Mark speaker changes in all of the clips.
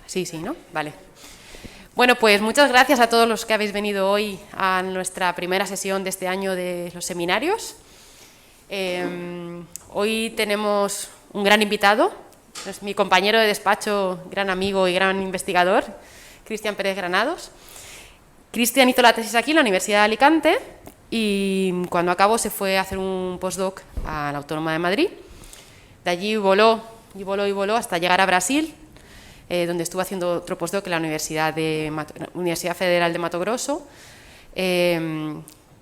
Speaker 1: Sí, ¿no? Vale. Bueno, pues muchas gracias a todos los que habéis venido hoy a nuestra primera sesión de este año de los seminarios. Hoy tenemos un gran invitado, es mi compañero de despacho, gran amigo y gran investigador, Cristian Pérez Granados. Cristian hizo la tesis aquí en la Universidad de Alicante y cuando acabó se fue a hacer un postdoc a la Autónoma de Madrid. De allí voló hasta llegar a Brasil, donde estuvo haciendo otro postdoc en la Universidad Federal de Mato Grosso.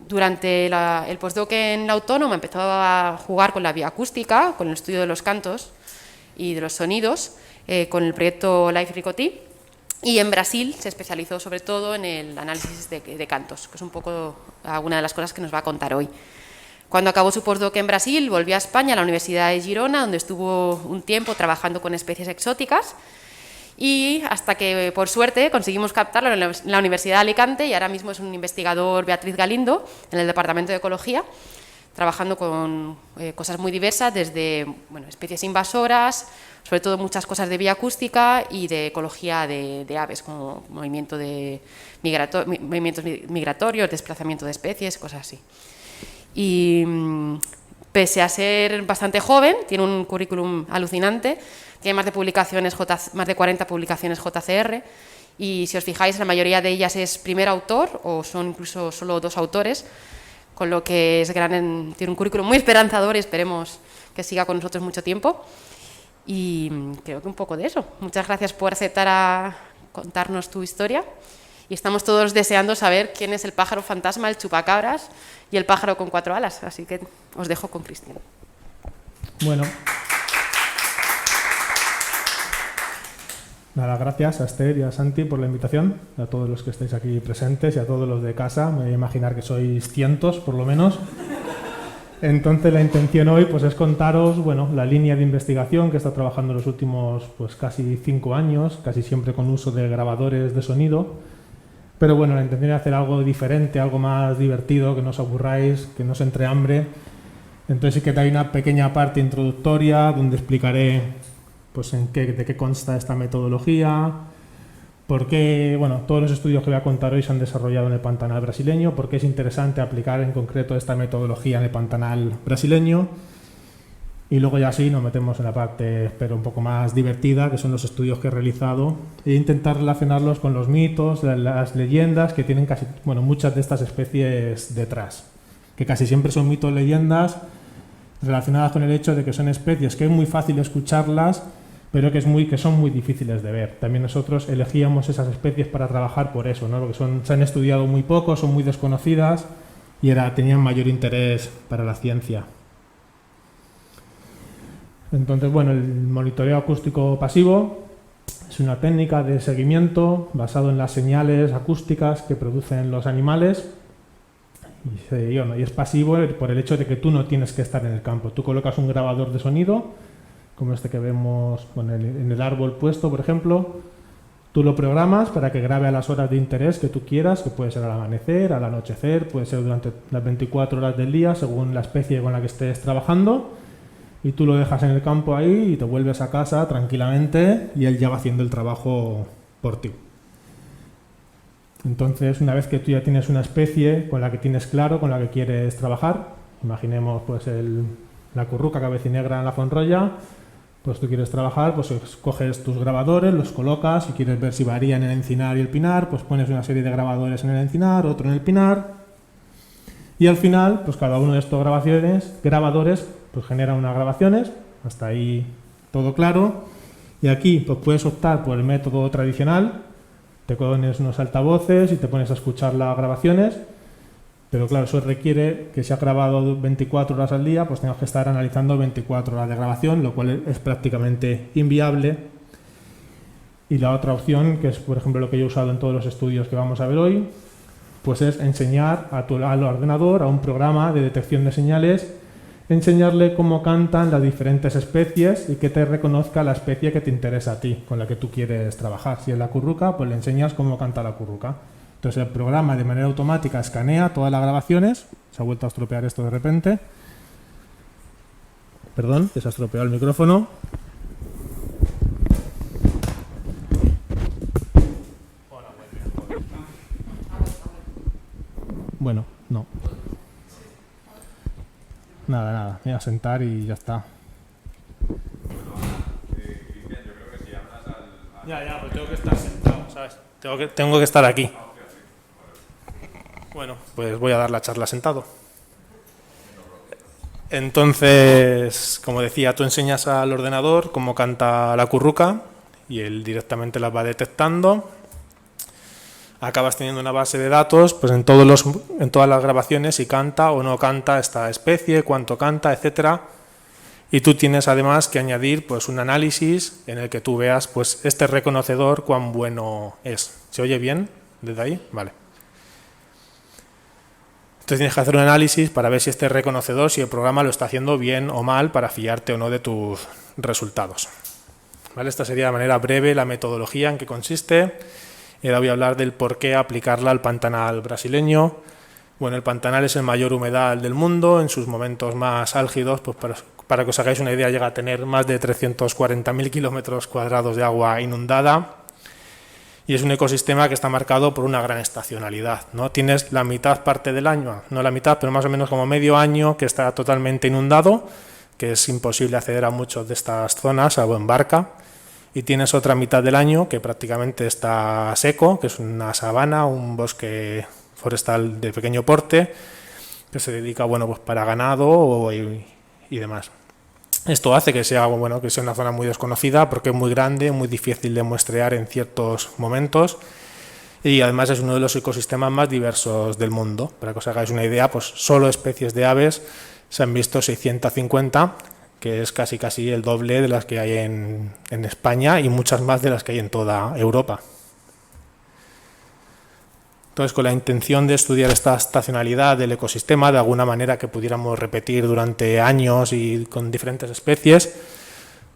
Speaker 1: Durante el postdoc en la Autónoma empezó a jugar con la bioacústica, con el estudio de los cantos y de los sonidos, con el proyecto Life Ricotí. Y en Brasil se especializó sobre todo en el análisis de cantos, que es un poco alguna de las cosas que nos va a contar hoy. Cuando acabó su postdoc en Brasil, volvió a España, a la Universidad de Girona, donde estuvo un tiempo trabajando con especies exóticas, y hasta que, por suerte, conseguimos captarlo en la Universidad de Alicante, y ahora mismo es un investigador, Beatriz Galindo, en el Departamento de Ecología, trabajando con cosas muy diversas, desde especies invasoras, sobre todo muchas cosas de bioacústica y de ecología de aves, como movimientos migratorios, desplazamiento de especies, cosas así. Y pese a ser bastante joven, tiene un currículum alucinante, tiene más de 40 publicaciones JCR, y si os fijáis, la mayoría de ellas es primer autor o son incluso solo 2 autores, con lo que tiene un currículum muy esperanzador y esperemos que siga con nosotros mucho tiempo. Y creo que un poco de eso. Muchas gracias por aceptar a contarnos tu historia. Y estamos todos deseando saber quién es el pájaro fantasma, el chupacabras y el pájaro con 4 alas. Así que os dejo con Cristian.
Speaker 2: Bueno. Nada, gracias a Esther y a Santi por la invitación, a todos los que estáis aquí presentes y a todos los de casa. Me voy a imaginar que sois cientos, por lo menos. Entonces la intención hoy es contaros la línea de investigación que he estado trabajando los últimos casi 5 años, casi siempre con uso de grabadores de sonido. Pero la intención es hacer algo diferente, algo más divertido, que no os aburráis, que no os entre hambre. Entonces sí que hay una pequeña parte introductoria donde explicaré de qué consta esta metodología, por qué, todos los estudios que voy a contar hoy se han desarrollado en el Pantanal brasileño, por qué es interesante aplicar en concreto esta metodología en el Pantanal brasileño, y luego ya sí nos metemos en la parte, espero, un poco más divertida, que son los estudios que he realizado, e intentar relacionarlos con los mitos, las leyendas que tienen muchas de estas especies detrás, que casi siempre son mitos, leyendas relacionadas con el hecho de que son especies que es muy fácil escucharlas, pero que son muy difíciles de ver. También nosotros elegíamos esas especies para trabajar por eso, ¿no? Porque se han estudiado muy poco, son muy desconocidas y tenían mayor interés para la ciencia. Entonces, el monitoreo acústico pasivo es una técnica de seguimiento basado en las señales acústicas que producen los animales y es pasivo por el hecho de que tú no tienes que estar en el campo. Tú colocas un grabador de sonido, como este que vemos en el árbol puesto, por ejemplo. Tú lo programas para que grabe a las horas de interés que tú quieras, que puede ser al amanecer, al anochecer, puede ser durante las 24 horas del día, según la especie con la que estés trabajando, y tú lo dejas en el campo ahí y te vuelves a casa tranquilamente y él ya va haciendo el trabajo por ti. Entonces, una vez que tú ya tienes una especie con la que tienes claro, con la que quieres trabajar, imaginemos la curruca cabecinegra en la fonrolla, tú quieres trabajar, coges tus grabadores, los colocas, y quieres ver si varían en el encinar y el pinar, pones una serie de grabadores en el encinar, otro en el pinar, y al final, cada uno de estos grabadores genera unas grabaciones, hasta ahí todo claro, y aquí puedes optar por el método tradicional, te pones unos altavoces y te pones a escuchar las grabaciones, pero claro, eso requiere que si has grabado 24 horas al día, tengas que estar analizando 24 horas de grabación, lo cual es prácticamente inviable. Y la otra opción, que es por ejemplo lo que yo he usado en todos los estudios que vamos a ver hoy, es enseñar al ordenador, a un programa de detección de señales, enseñarle cómo cantan las diferentes especies y que te reconozca la especie que te interesa a ti, con la que tú quieres trabajar. Si es la curruca, le enseñas cómo canta la curruca. Entonces el programa de manera automática escanea todas las grabaciones. Se ha vuelto a estropear esto de repente. Perdón, que se ha estropeado el micrófono. Bueno, no. Nada, me voy a sentar y ya está. Ya, pues tengo que estar sentado, ¿sabes? Tengo que estar aquí. Bueno, pues voy a dar la charla sentado. Entonces, como decía, tú enseñas al ordenador cómo canta la curruca y él directamente las va detectando. Acabas teniendo una base de datos pues en todas las grabaciones, si canta o no canta esta especie, cuánto canta, etcétera. Y tú tienes además que añadir pues un análisis en el que tú veas pues este reconocedor cuán bueno es. ¿Se oye bien desde ahí? Vale. Entonces tienes que hacer un análisis para ver si este reconocedor, si el programa lo está haciendo bien o mal para fiarte o no de tus resultados. ¿Vale? Esta sería de manera breve la metodología en que consiste. Y ahora voy a hablar del por qué aplicarla al Pantanal brasileño. Bueno, el Pantanal es el mayor humedal del mundo. En sus momentos más álgidos, pues para que os hagáis una idea, llega a tener más de 340.000 kilómetros cuadrados de agua inundada. Y es un ecosistema que está marcado por una gran estacionalidad, ¿no? Tienes la mitad parte del año, no la mitad, pero más o menos como medio año que está totalmente inundado, que es imposible acceder a muchas de estas zonas, salvo en barca. Y tienes otra mitad del año que prácticamente está seco, que es una sabana, un bosque forestal de pequeño porte, que se dedica pues para ganado y demás. Esto hace que sea una zona muy desconocida porque es muy grande, muy difícil de muestrear en ciertos momentos y además es uno de los ecosistemas más diversos del mundo. Para que os hagáis una idea, pues solo especies de aves se han visto 650, que es casi el doble de las que hay en España y muchas más de las que hay en toda Europa. Entonces, con la intención de estudiar esta estacionalidad del ecosistema, de alguna manera que pudiéramos repetir durante años y con diferentes especies,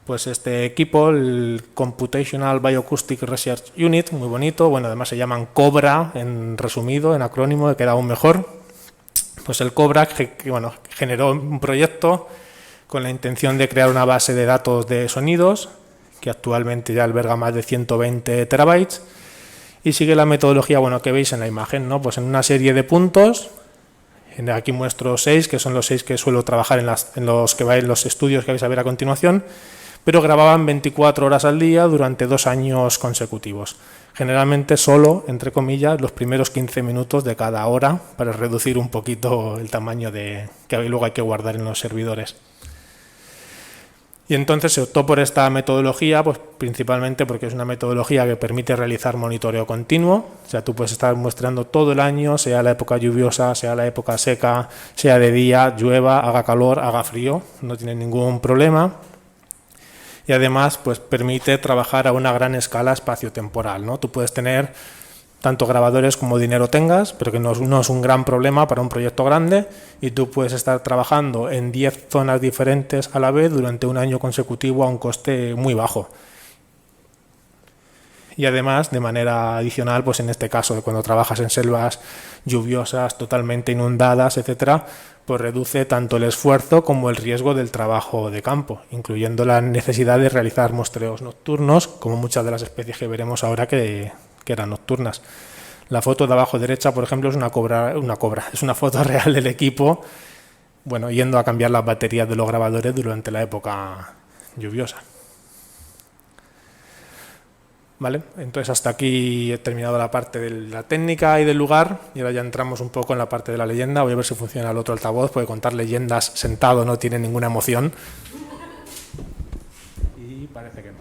Speaker 2: pues este equipo, el Computational Bioacoustic Research Unit, muy bonito, además se llaman COBRA en resumido, en acrónimo, que queda aún mejor, pues el COBRA generó un proyecto con la intención de crear una base de datos de sonidos, que actualmente ya alberga más de 120 terabytes, y sigue la metodología que veis en la imagen, ¿no? Pues en una serie de puntos, aquí muestro 6, que son los 6 que suelo trabajar en los estudios que vais a ver a continuación, pero grababan 24 horas al día durante 2 años consecutivos. Generalmente solo, entre comillas, los primeros 15 minutos de cada hora para reducir un poquito el tamaño que luego hay que guardar en los servidores. Y entonces se optó por esta metodología, pues principalmente porque es una metodología que permite realizar monitoreo continuo. O sea, tú puedes estar muestreando todo el año, sea la época lluviosa, sea la época seca, sea de día, llueva, haga calor, haga frío, no tiene ningún problema. Y además, pues permite trabajar a una gran escala espaciotemporal, ¿no? Tú puedes tener tanto grabadores como dinero tengas, pero que no es un gran problema para un proyecto grande, y tú puedes estar trabajando en 10 zonas diferentes a la vez durante un año consecutivo a un coste muy bajo. Y además, de manera adicional, pues en este caso, cuando trabajas en selvas lluviosas, totalmente inundadas, etcétera, pues reduce tanto el esfuerzo como el riesgo del trabajo de campo, incluyendo la necesidad de realizar muestreos nocturnos, como muchas de las especies que veremos ahora que eran nocturnas. La foto de abajo derecha, por ejemplo, es una cobra, es una foto real del equipo, yendo a cambiar las baterías de los grabadores durante la época lluviosa. ¿Vale? Entonces hasta aquí he terminado la parte de la técnica y del lugar, y ahora ya entramos un poco en la parte de la leyenda. Voy a ver si funciona el otro altavoz, porque contar leyendas sentado no tiene ninguna emoción. Y parece que no.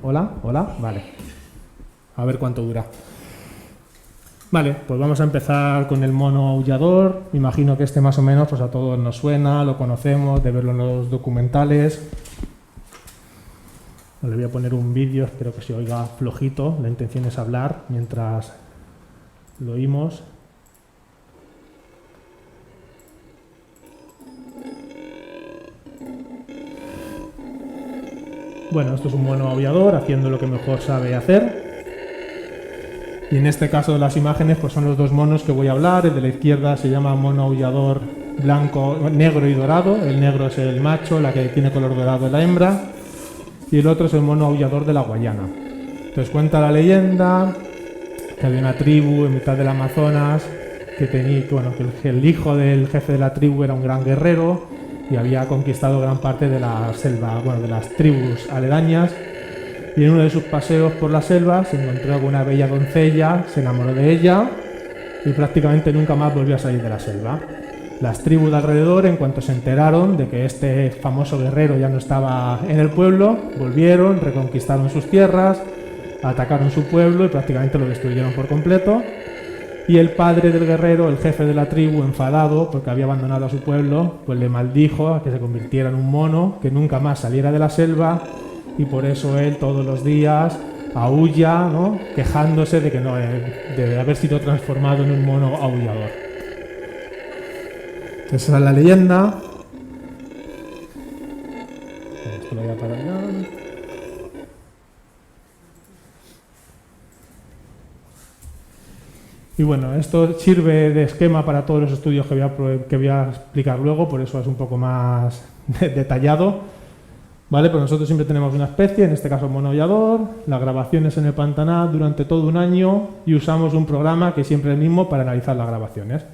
Speaker 2: Hola, vale. A ver cuánto dura. Vale, pues vamos a empezar con el mono aullador. Me imagino que este más o menos pues a todos nos suena, lo conocemos, de verlo en los documentales. Le voy a poner un vídeo, espero que se oiga flojito. La intención es hablar mientras lo oímos. Bueno, esto es un mono aullador haciendo lo que mejor sabe hacer. Y en este caso de las imágenes pues son los dos monos que voy a hablar. El de la izquierda se llama mono aullador blanco, negro y dorado. El negro es el macho, la que tiene color dorado es la hembra. Y el otro es el mono aullador de la Guayana. Entonces cuenta la leyenda que había una tribu en mitad del Amazonas, que el hijo del jefe de la tribu era un gran guerrero y había conquistado gran parte de la selva, de las tribus aledañas. Y en uno de sus paseos por la selva se encontró con una bella doncella, se enamoró de ella y prácticamente nunca más volvió a salir de la selva. Las tribus de alrededor, en cuanto se enteraron de que este famoso guerrero ya no estaba en el pueblo, volvieron, reconquistaron sus tierras, atacaron su pueblo y prácticamente lo destruyeron por completo. Y el padre del guerrero, el jefe de la tribu, enfadado porque había abandonado a su pueblo, pues le maldijo a que se convirtiera en un mono, que nunca más saliera de la selva, y por eso él todos los días aúlla, ¿no?, quejándose de haber sido transformado en un mono aullador. Esa es la leyenda. Esto lo voy a parar ya. Y bueno, esto sirve de esquema para todos los estudios que voy a explicar luego, por eso es un poco más detallado. ¿Vale? Pues nosotros siempre tenemos una especie, en este caso mono aullador, las grabaciones en el Pantanal durante todo un año y usamos un programa que siempre es el mismo para analizar las grabaciones.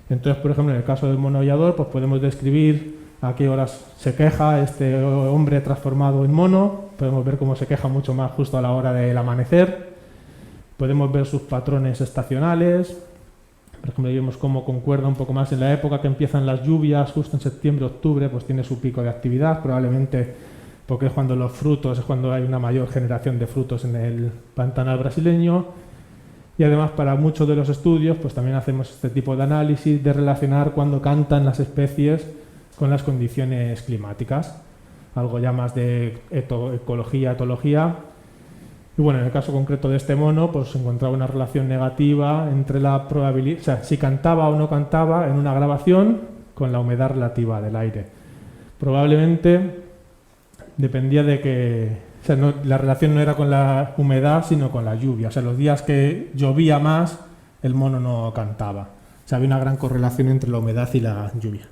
Speaker 2: Entonces, por ejemplo, en el caso del mono aullador, pues podemos describir a qué horas se queja este hombre transformado en mono, podemos ver cómo se queja mucho más justo a la hora del amanecer, podemos ver sus patrones estacionales, por ejemplo, vemos cómo concuerda un poco más en la época que empiezan las lluvias, justo en septiembre, octubre, pues tiene su pico de actividad, probablemente porque es cuando los frutos, es cuando hay una mayor generación de frutos en el Pantanal brasileño. Y además para muchos de los estudios pues también hacemos este tipo de análisis de relacionar cuando cantan las especies con las condiciones climáticas, algo ya más de ecología, etología. Y bueno, en el caso concreto de este mono pues se encontraba una relación negativa entre la probabilidad, o sea, si cantaba o no cantaba en una grabación con la humedad relativa del aire. Probablemente dependía de que, o sea, la relación no era con la humedad, sino con la lluvia. O sea, los días que llovía más, el mono no cantaba. O sea, había una gran correlación entre la humedad y la lluvia.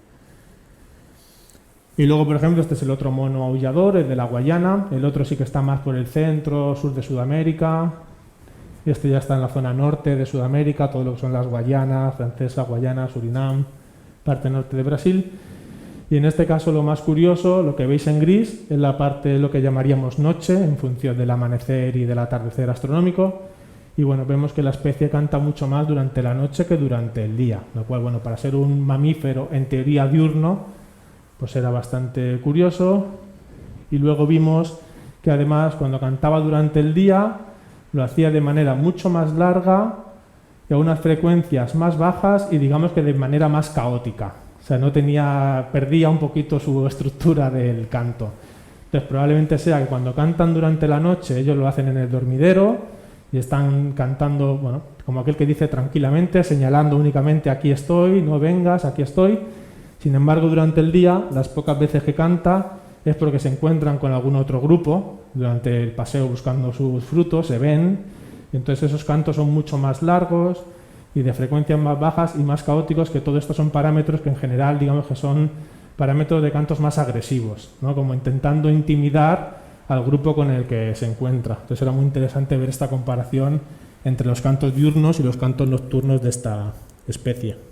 Speaker 2: Y luego, por ejemplo, este es el otro mono aullador, el de la Guayana. El otro sí que está más por el centro, sur de Sudamérica. Este ya está en la zona norte de Sudamérica, todo lo que son las Guayanas, Francesa, Guayana, Surinam, parte norte de Brasil. Y en este caso lo más curioso, lo que veis en gris, es la parte, lo que llamaríamos noche, en función del amanecer y del atardecer astronómico. Y bueno, vemos que la especie canta mucho más durante la noche que durante el día, lo cual, bueno, para ser un mamífero en teoría diurno, pues era bastante curioso. Y luego vimos que además cuando cantaba durante el día, lo hacía de manera mucho más larga y a unas frecuencias más bajas y digamos que de manera más caótica. O sea, perdía un poquito su estructura del canto. Entonces probablemente sea que cuando cantan durante la noche ellos lo hacen en el dormidero y están cantando, bueno, como aquel que dice tranquilamente, señalando únicamente aquí estoy, no vengas, aquí estoy. Sin embargo, durante el día, las pocas veces que canta es porque se encuentran con algún otro grupo durante el paseo buscando sus frutos, se ven, y entonces esos cantos son mucho más largos y de frecuencias más bajas y más caóticos, que todo esto son parámetros que en general digamos que son parámetros de cantos más agresivos, ¿no? Como intentando intimidar al grupo con el que se encuentra. Entonces era muy interesante ver esta comparación entre los cantos diurnos y los cantos nocturnos de esta especie.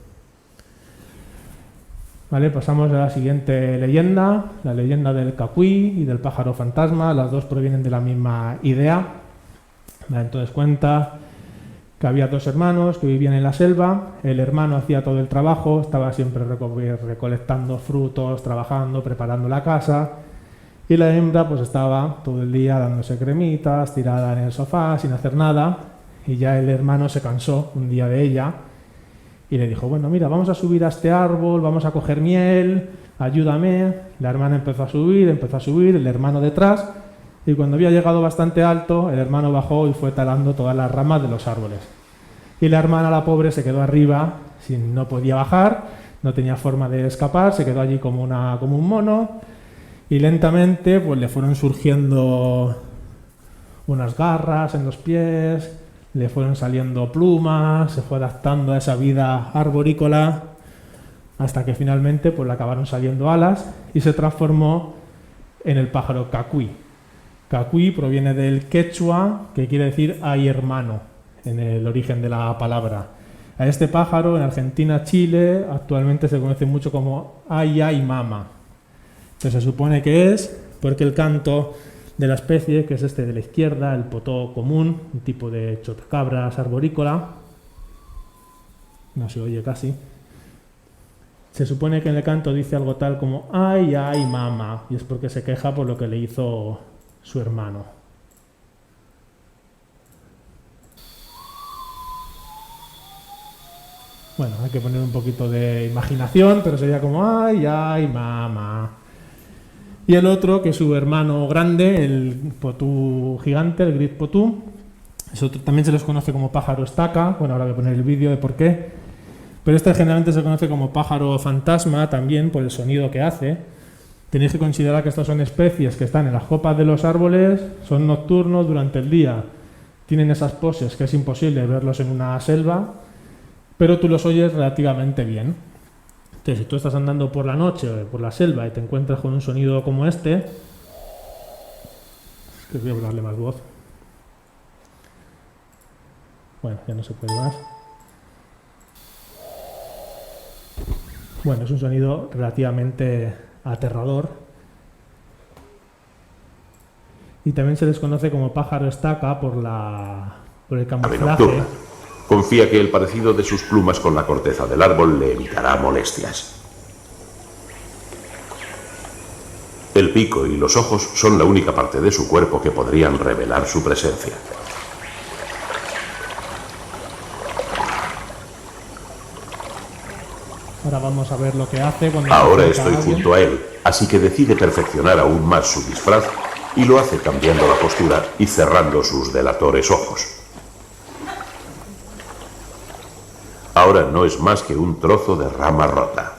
Speaker 2: Vale, pasamos a la siguiente leyenda, la leyenda del cacuí y del pájaro fantasma. Las dos provienen de la misma idea. Vale, entonces cuenta que había dos hermanos que vivían en la selva. El hermano hacía todo el trabajo, estaba siempre recolectando frutos, trabajando, preparando la casa, y la hembra pues estaba todo el día dándose cremitas, tirada en el sofá sin hacer nada, y ya el hermano se cansó un día de ella y le dijo, bueno, mira, vamos a subir a este árbol, vamos a coger miel, ayúdame. La hermana empezó a subir, el hermano detrás, y cuando había llegado bastante alto, el hermano bajó y fue talando todas las ramas de los árboles. Y la hermana, la pobre, se quedó arriba, no podía bajar, no tenía forma de escapar, se quedó allí como un mono, y lentamente pues le fueron surgiendo unas garras en los pies, le fueron saliendo plumas, se fue adaptando a esa vida arborícola, hasta que finalmente pues le acabaron saliendo alas y se transformó en el pájaro cacuí. Cacuí proviene del quechua, que quiere decir hay hermano en el origen de la palabra. A este pájaro en Argentina, Chile, actualmente se conoce mucho como ay, ay, mama. Entonces se supone que es porque el canto de la especie, que es este de la izquierda, el potó común, un tipo de chotacabras arborícola, no se oye casi, se supone que en el canto dice algo tal como ay, ay, mama, y es porque se queja por lo que le hizo su hermano. Bueno, hay que poner un poquito de imaginación, pero sería como ay, ay, mama. Y el otro, que es su hermano grande, el potú gigante, el gris potú, también se les conoce como pájaro estaca. Bueno, ahora voy a poner el vídeo de por qué. Pero este generalmente se conoce como pájaro fantasma también por el sonido que hace. Tenéis que considerar que estas son especies que están en las copas de los árboles, son nocturnos durante el día, tienen esas poses que es imposible verlos en una selva, pero tú los oyes relativamente bien. Entonces, si tú estás andando por la noche o por la selva y te encuentras con un sonido como este, es que voy a darle más voz. Bueno, ya no se puede más. Bueno, es un sonido relativamente aterrador. Y también se les conoce como pájaro estaca por el camuflaje.
Speaker 3: Confía que el parecido de sus plumas con la corteza del árbol le evitará molestias. El pico y los ojos son la única parte de su cuerpo que podrían revelar su presencia.
Speaker 2: Ahora vamos a ver lo que hace cuando...
Speaker 3: Ahora estoy junto a él, así que decide perfeccionar aún más su disfraz y lo hace cambiando la postura y cerrando sus delatores ojos. Ahora no es más que un trozo de rama rota.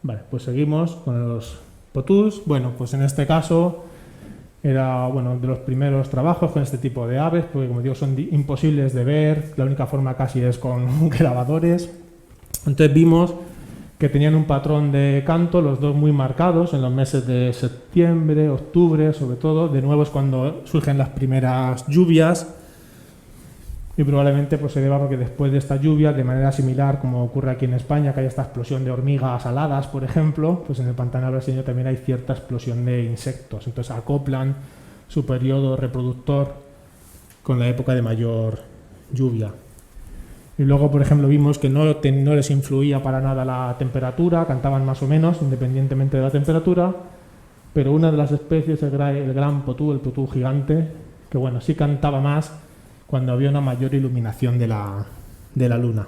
Speaker 2: Vale, pues seguimos con los potús. Bueno, pues en este caso era de los primeros trabajos con este tipo de aves, porque como digo son imposibles de ver, la única forma casi es con grabadores. Entonces vimos que tenían un patrón de canto, los dos muy marcados, en los meses de septiembre, octubre, sobre todo. De nuevo es cuando surgen las primeras lluvias y probablemente pues se deba porque después de esta lluvia, de manera similar como ocurre aquí en España, que hay esta explosión de hormigas aladas, por ejemplo, pues en el Pantanal brasileño también hay cierta explosión de insectos. Entonces acoplan su periodo reproductor con la época de mayor lluvia. Y luego, por ejemplo, vimos que no les influía para nada la temperatura, cantaban más o menos, independientemente de la temperatura, pero una de las especies, el gran potú, el potú gigante, que sí cantaba más cuando había una mayor iluminación de la luna.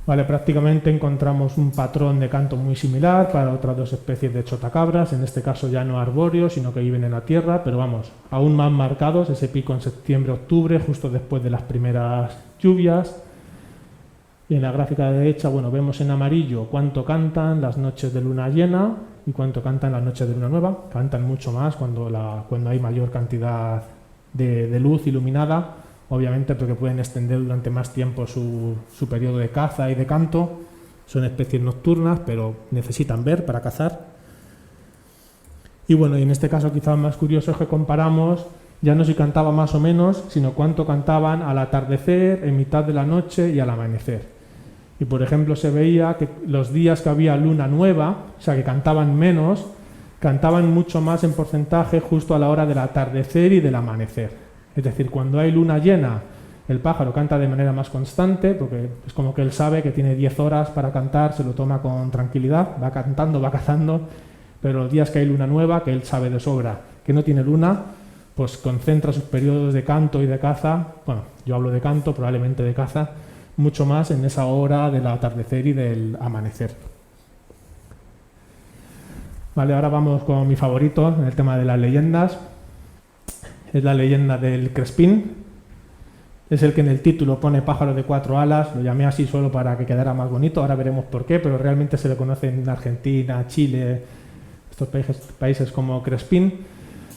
Speaker 2: Vale, prácticamente encontramos un patrón de canto muy similar para otras dos especies de chotacabras, en este caso ya no arbóreos, sino que viven en la tierra, pero aún más marcados, ese pico en septiembre-octubre, justo después de las primeras lluvias. Y en la gráfica de derecha, vemos en amarillo cuánto cantan las noches de luna llena y cuánto cantan las noches de luna nueva. Cantan mucho más cuando hay mayor cantidad de luz iluminada, obviamente porque pueden extender durante más tiempo su periodo de caza y de canto. Son especies nocturnas, pero necesitan ver para cazar. Y y en este caso quizás más curioso es que comparamos ya no si cantaba más o menos, sino cuánto cantaban al atardecer, en mitad de la noche y al amanecer. Y por ejemplo se veía que los días que había luna nueva, o sea que cantaban menos, cantaban mucho más en porcentaje justo a la hora del atardecer y del amanecer. Es decir, cuando hay luna llena, el pájaro canta de manera más constante, porque es como que él sabe que tiene 10 horas para cantar, se lo toma con tranquilidad, va cantando, va cazando, pero los días que hay luna nueva, que él sabe de sobra que no tiene luna, pues concentra sus periodos de canto y de caza, yo hablo de canto, probablemente de caza, mucho más en esa hora del atardecer y del amanecer. Vale, ahora vamos con mi favorito en el tema de las leyendas. Es la leyenda del crespín. Es el que en el título pone pájaro de 4 alas. Lo llamé así solo para que quedara más bonito. Ahora veremos por qué, pero realmente se le conoce en Argentina, Chile, estos países como crespín.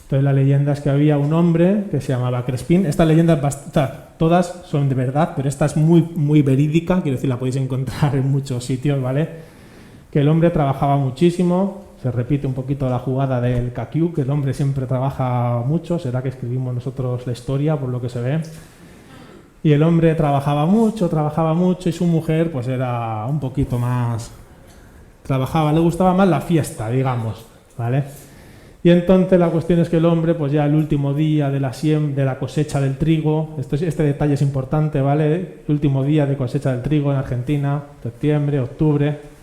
Speaker 2: Entonces la leyenda es que había un hombre que se llamaba Crespín. Esta leyenda, todas son de verdad, pero esta es muy, muy verídica. Quiero decir, la podéis encontrar en muchos sitios, ¿vale? Que el hombre trabajaba muchísimo, se repite un poquito la jugada del Caquiu, que el hombre siempre trabaja mucho, será que escribimos nosotros la historia, por lo que se ve. Y el hombre trabajaba mucho, y su mujer pues era un poquito más... le gustaba más la fiesta, digamos, ¿vale? Y entonces la cuestión es que el hombre, pues ya el último día de la cosecha del trigo, este detalle es importante, ¿vale? El último día de cosecha del trigo en Argentina, septiembre, octubre,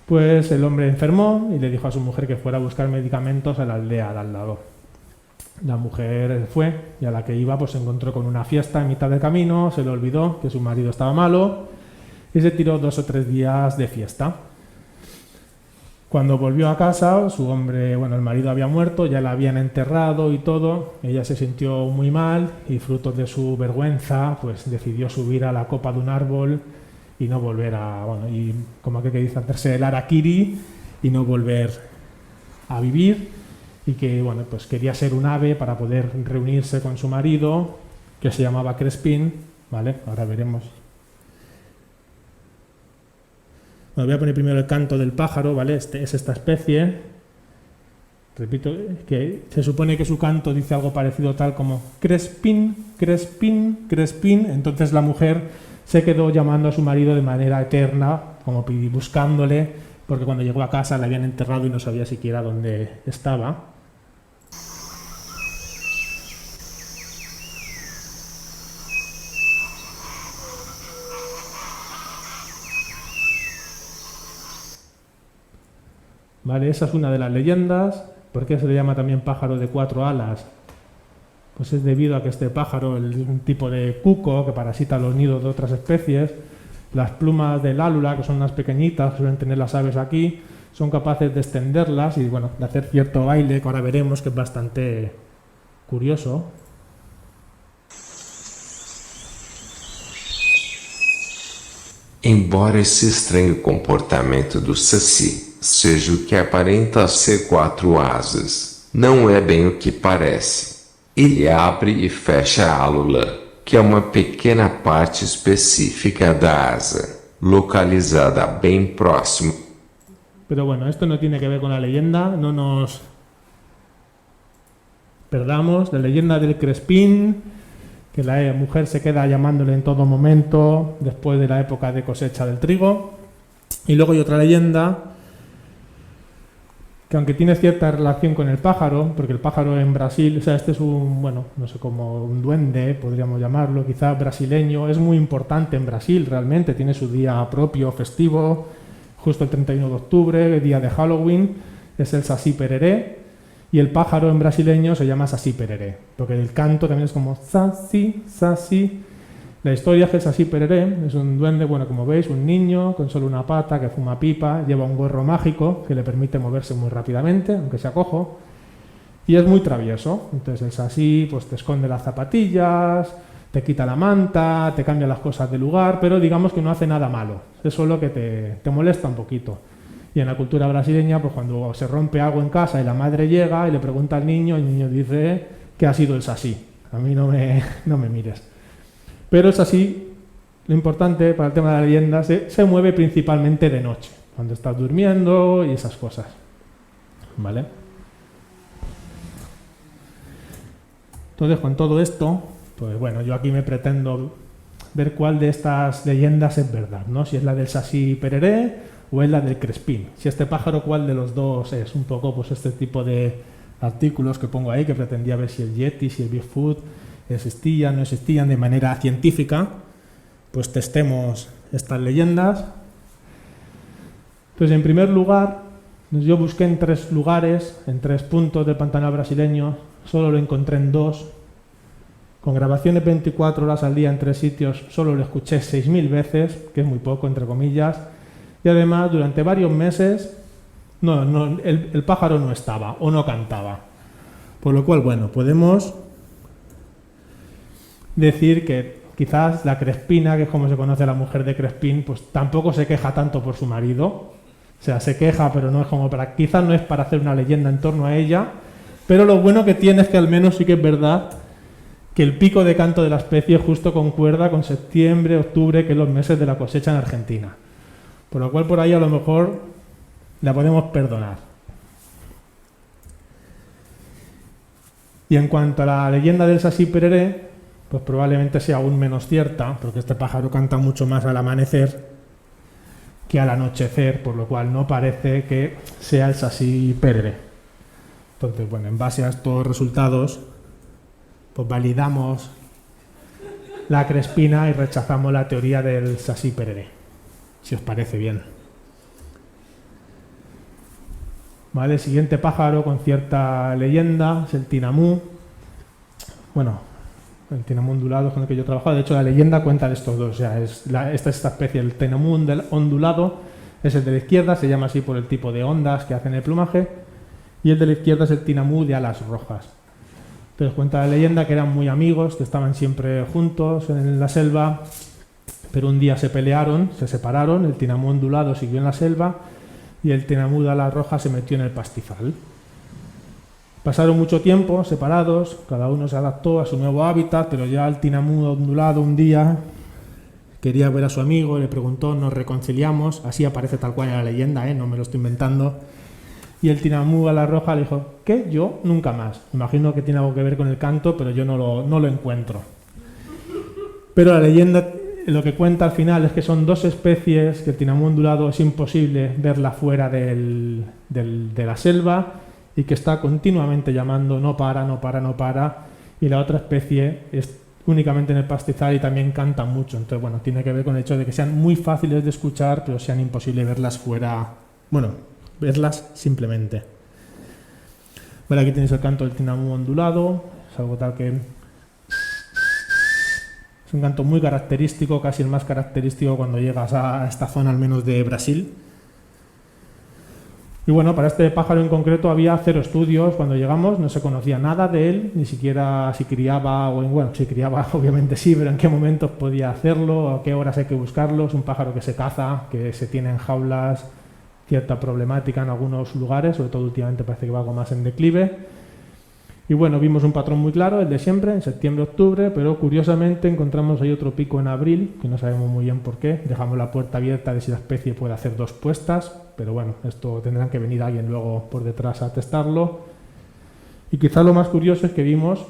Speaker 2: pues el hombre enfermó y le dijo a su mujer que fuera a buscar medicamentos a la aldea de al lado. La mujer fue y a la que iba pues se encontró con una fiesta en mitad del camino, se le olvidó que su marido estaba malo y se tiró 2 o 3 días de fiesta. Cuando volvió a casa, el marido había muerto, ya la habían enterrado y todo, ella se sintió muy mal y fruto de su vergüenza, pues decidió subir a la copa de un árbol y no volver y como aquel que dice, hacerse el harakiri y no volver a vivir, y que, pues quería ser un ave para poder reunirse con su marido, que se llamaba Crespín, ¿vale? Ahora veremos. Bueno, voy a poner primero el canto del pájaro, ¿vale? Es esta especie. Repito, que se supone que su canto dice algo parecido tal como Crespín, Crespín, Crespín. Entonces la mujer se quedó llamando a su marido de manera eterna, como buscándole, porque cuando llegó a casa le habían enterrado y no sabía siquiera dónde estaba. Vale, esa es una de las leyendas. ¿Por qué se le llama también pájaro de 4 alas? Pues es debido a que este pájaro es un tipo de cuco que parasita los nidos de otras especies. Las plumas del álula, que son unas pequeñitas, que suelen tener las aves aquí, son capaces de extenderlas y de hacer cierto baile, que ahora veremos que es bastante curioso.
Speaker 4: Embora esse estranho comportamento do saci seja o que aparenta ser 4 asas, não é bem o que parece. Ele abre e fecha a álula, que é uma pequena parte específica da asa, localizada bem próximo.
Speaker 2: Pero bueno, esto no tiene que ver con la leyenda, no nos perdamos. La leyenda del Crespín, que la mujer se queda llamándole en todo momento después de la época de cosecha del trigo. Y luego hay otra leyenda que, aunque tiene cierta relación con el pájaro, porque el pájaro en Brasil, este es como un duende, podríamos llamarlo, quizá brasileño, es muy importante en Brasil realmente, tiene su día propio, festivo, justo el 31 de octubre, el día de Halloween, es el Saci Pereré, y el pájaro en brasileño se llama Saci Pereré, porque el canto también es como Saci, Saci. La historia es que el Saci Pereré es un duende, como veis, un niño con solo una pata que fuma pipa, lleva un gorro mágico que le permite moverse muy rápidamente, aunque sea cojo, y es muy travieso. Entonces el Saci pues te esconde las zapatillas, te quita la manta, te cambia las cosas de lugar, pero digamos que no hace nada malo, es solo que te molesta un poquito. Y en la cultura brasileña, pues cuando se rompe algo en casa y la madre llega y le pregunta al niño, el niño dice que ha sido el Saci. A mí no me mires. Pero es así, lo importante para el tema de la leyenda, se mueve principalmente de noche, cuando estás durmiendo y esas cosas. ¿Vale? Entonces, con todo esto, pues yo aquí me pretendo ver cuál de estas leyendas es verdad, ¿no? Si es la del Saci Pereré o es la del Crespín. Si este pájaro, cuál de los dos es. Un poco pues este tipo de artículos que pongo ahí, que pretendía ver si el Yeti, si el Bigfoot existían, no existían de manera científica, pues testemos estas leyendas. Entonces, en primer lugar, yo busqué en 3 lugares, en 3 puntos del Pantanal brasileño, solo lo encontré en 2, con grabaciones 24 horas al día en 3 sitios, solo lo escuché 6.000 veces, que es muy poco, entre comillas, y además durante varios meses el pájaro no estaba o no cantaba. Por lo cual, podemos decir que quizás la Crespina, que es como se conoce a la mujer de Crespín, pues tampoco se queja tanto por su marido. O sea, se queja, pero no es como quizás no es para hacer una leyenda en torno a ella, pero lo bueno que tiene es que al menos sí que es verdad que el pico de canto de la especie justo concuerda con septiembre, octubre, que es los meses de la cosecha en Argentina. Por lo cual por ahí a lo mejor la podemos perdonar. Y en cuanto a la leyenda del Sasí Pereré, pues probablemente sea aún menos cierta, porque este pájaro canta mucho más al amanecer que al anochecer, por lo cual no parece que sea el Sasí Pereré. Entonces, bueno, en base a estos resultados, pues validamos la crespina y rechazamos la teoría del Sasí Pereré, si os parece bien. Vale, el siguiente pájaro con cierta leyenda es el tinamú. Bueno, el tinamú ondulado es con el que yo he trabajado. De hecho, la leyenda cuenta de estos dos. O sea, esta especie, el tinamú ondulado, es el de la izquierda, se llama así por el tipo de ondas que hacen el plumaje, y el de la izquierda es el tinamú de alas rojas. Entonces cuenta la leyenda que eran muy amigos, que estaban siempre juntos en la selva, pero un día se pelearon, se separaron, el tinamú ondulado siguió en la selva y el tinamú de alas rojas se metió en el pastizal. Pasaron mucho tiempo separados, cada uno se adaptó a su nuevo hábitat, pero ya el tinamú ondulado un día quería ver a su amigo, le preguntó, nos reconciliamos, así aparece tal cual en la leyenda, no me lo estoy inventando. Y el tinamú a la roja le dijo, ¿qué? Yo nunca más. Imagino que tiene algo que ver con el canto, pero yo no lo encuentro. Pero la leyenda lo que cuenta al final es que son dos especies, que el tinamú ondulado es imposible verla fuera de la selva y que está continuamente llamando, no para, no para, no para, y la otra especie es únicamente en el pastizal y también canta mucho. Entonces, bueno, tiene que ver con el hecho de que sean muy fáciles de escuchar, pero sean imposible verlas fuera, bueno, verlas simplemente. Bueno, aquí tenéis el canto del tinamú ondulado, es algo tal que es un canto muy característico, casi el más característico cuando llegas a esta zona al menos de Brasil. Y bueno, para este pájaro en concreto había 0 estudios cuando llegamos, no se conocía nada de él, ni siquiera si criaba, si criaba obviamente sí, pero en qué momentos podía hacerlo, a qué horas hay que buscarlo. Es un pájaro que se caza, que se tiene en jaulas, cierta problemática en algunos lugares, sobre todo últimamente parece que va algo más en declive. Y bueno, vimos un patrón muy claro, el de siempre, en septiembre-octubre, pero curiosamente encontramos ahí otro pico en abril, que no sabemos muy bien por qué. Dejamos la puerta abierta de si la especie puede hacer 2 puestas, pero bueno, esto tendrán que venir alguien luego por detrás a testarlo. Y quizá lo más curioso es que vimos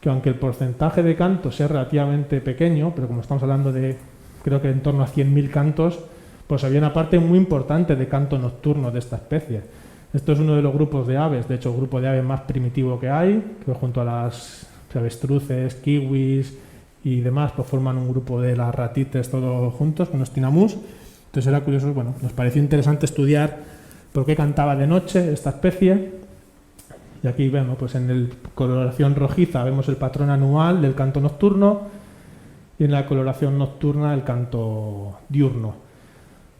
Speaker 2: que aunque el porcentaje de cantos es relativamente pequeño, pero como estamos hablando de creo que en torno a 100.000 cantos, pues había una parte muy importante de canto nocturno de esta especie. Esto es uno de los grupos de aves, de hecho el grupo de aves más primitivo que hay, que junto a las avestruces, kiwis y demás, pues forman un grupo de las ratites todos juntos con los tinamús. Entonces era curioso, bueno, nos pareció interesante estudiar por qué cantaba de noche esta especie. Y aquí vemos, pues en la coloración rojiza vemos el patrón anual del canto nocturno y en la coloración nocturna el canto diurno.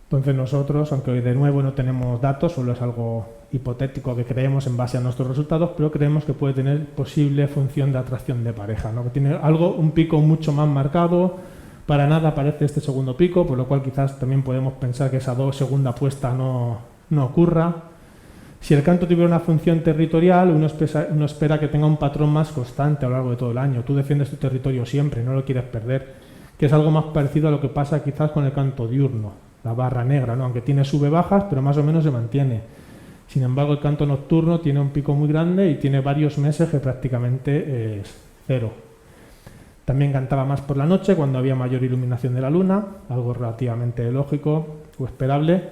Speaker 2: Entonces nosotros, aunque hoy de nuevo no tenemos datos, solo es algo hipotético que creemos en base a nuestros resultados, pero creemos que puede tener posible función de atracción de pareja, ¿no? Que tiene un pico mucho más marcado, para nada aparece este segundo pico, por lo cual quizás también podemos pensar que esa segunda puesta no ocurra. Si el canto tuviera una función territorial, uno espera que tenga un patrón más constante a lo largo de todo el año. Tú defiendes tu territorio siempre, no lo quieres perder, que es algo más parecido a lo que pasa quizás con el canto diurno. La barra negra, ¿no? Aunque tiene sube-bajas, pero más o menos se mantiene. Sin embargo, el canto nocturno tiene un pico muy grande y tiene varios meses que prácticamente es 0. También cantaba más por la noche, cuando había mayor iluminación de la luna, algo relativamente lógico o esperable.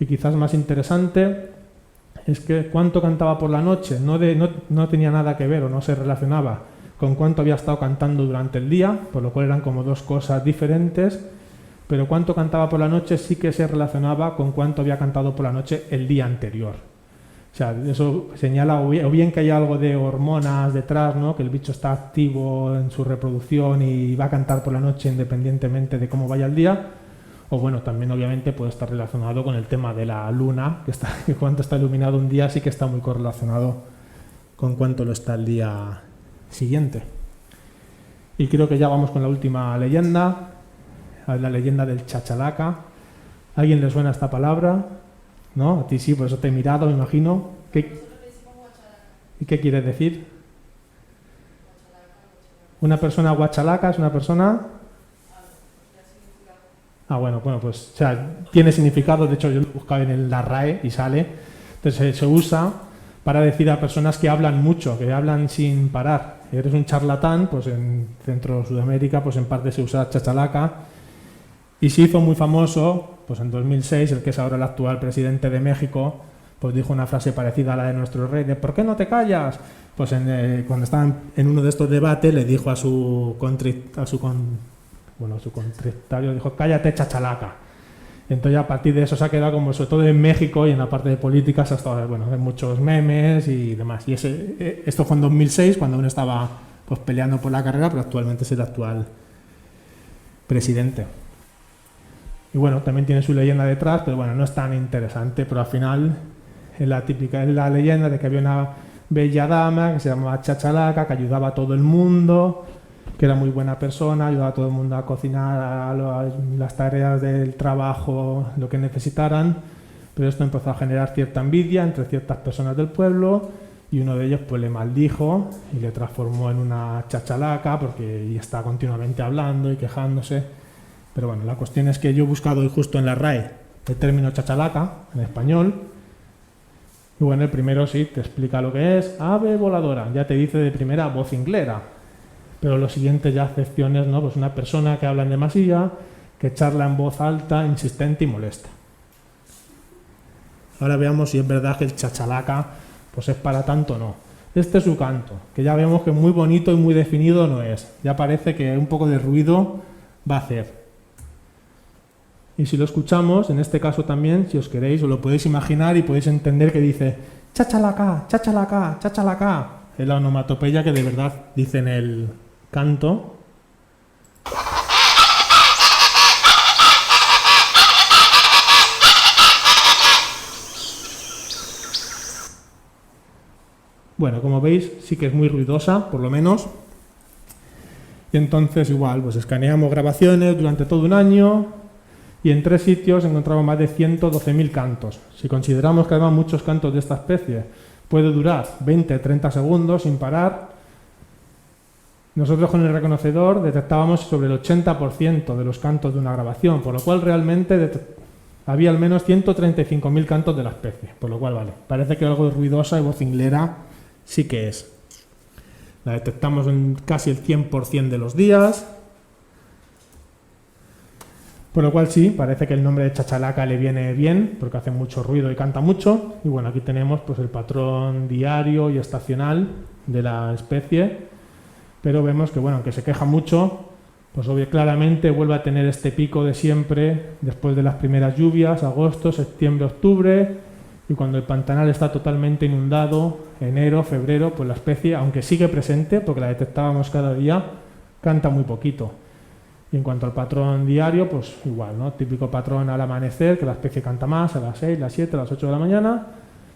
Speaker 2: Y quizás más interesante es que cuánto cantaba por la noche no tenía nada que ver o no se relacionaba con cuánto había estado cantando durante el día, por lo cual eran como 2 cosas diferentes. Pero cuánto cantaba por la noche sí que se relacionaba con cuánto había cantado por la noche el día anterior. O sea, eso señala o bien que hay algo de hormonas detrás, ¿no? Que el bicho está activo en su reproducción y va a cantar por la noche independientemente de cómo vaya el día. O bueno, también obviamente puede estar relacionado con el tema de la luna, que cuánto está iluminado un día sí que está muy correlacionado con cuánto lo está el día siguiente. Y creo que ya vamos con la última leyenda. La leyenda del chachalaca. ¿A alguien le suena esta palabra? ¿No? A ti sí, por eso te he mirado, me imagino. ¿Y qué quiere decir? Una persona guachalaca es una persona Ah, bueno, pues o sea, tiene significado, de hecho yo lo he buscado en la RAE y sale. Entonces se usa para decir a personas que hablan mucho, que hablan sin parar. Eres un charlatán, pues en Centro de Sudamérica, pues en parte se usa chachalaca. Y se hizo muy famoso, pues en 2006, el que es ahora el actual presidente de México, pues dijo una frase parecida a la de nuestro rey, de ¿por qué no te callas? Pues cuando estaban en uno de estos debates le dijo a su contrincante, dijo, cállate chachalaca. Entonces a partir de eso se ha quedado como, sobre todo en México y en la parte de políticas, hasta en muchos memes y demás. Y esto fue en 2006, cuando uno estaba pues peleando por la carrera, pero actualmente es el actual presidente. Y bueno, también tiene su leyenda detrás, pero bueno, no es tan interesante, pero al final es la leyenda de que había una bella dama que se llamaba Chachalaca, que ayudaba a todo el mundo, que era muy buena persona, ayudaba a todo el mundo a cocinar, a las tareas del trabajo, lo que necesitaran, pero esto empezó a generar cierta envidia entre ciertas personas del pueblo y uno de ellos pues le maldijo y le transformó en una chachalaca porque está continuamente hablando y quejándose. Pero bueno, la cuestión es que yo he buscado hoy justo en la RAE el término chachalaca en español. Y bueno, el primero sí te explica lo que es ave voladora, ya te dice de primera vocinglera. Pero los siguientes ya acepciones, ¿no? Pues una persona que habla en demasía, que charla en voz alta, insistente y molesta. Ahora veamos si es verdad que el chachalaca pues es para tanto o no. Este es su canto, que ya vemos que muy bonito y muy definido no es. Ya parece que un poco de ruido va a hacer. Y si lo escuchamos, en este caso también, si os queréis, os lo podéis imaginar y podéis entender que dice chachalaca, chachalaca, chachalaca. Es la onomatopeya que de verdad dice en el canto. Bueno, como veis, sí que es muy ruidosa, por lo menos. Y entonces igual, pues escaneamos grabaciones durante todo un año. Y en 3 sitios encontramos más de 112.000 cantos. Si consideramos que además muchos cantos de esta especie puede durar 20-30 segundos sin parar, nosotros con el reconocedor detectábamos sobre el 80% de los cantos de una grabación, por lo cual realmente había al menos 135.000 cantos de la especie, por lo cual vale, parece que algo ruidosa y vocinglera sí que es. La detectamos en casi el 100% de los días. Por lo cual sí, parece que el nombre de chachalaca le viene bien, porque hace mucho ruido y canta mucho. Y bueno, aquí tenemos pues el patrón diario y estacional de la especie. Pero vemos que bueno, aunque se queja mucho, pues claramente vuelve a tener este pico de siempre después de las primeras lluvias, agosto, septiembre, octubre. Y cuando el pantanal está totalmente inundado, enero, febrero, pues la especie, aunque sigue presente, porque la detectábamos cada día, canta muy poquito. Y en cuanto al patrón diario, pues igual, ¿no? Típico patrón al amanecer, que la especie canta más a las 6, las 7, las 8 de la mañana,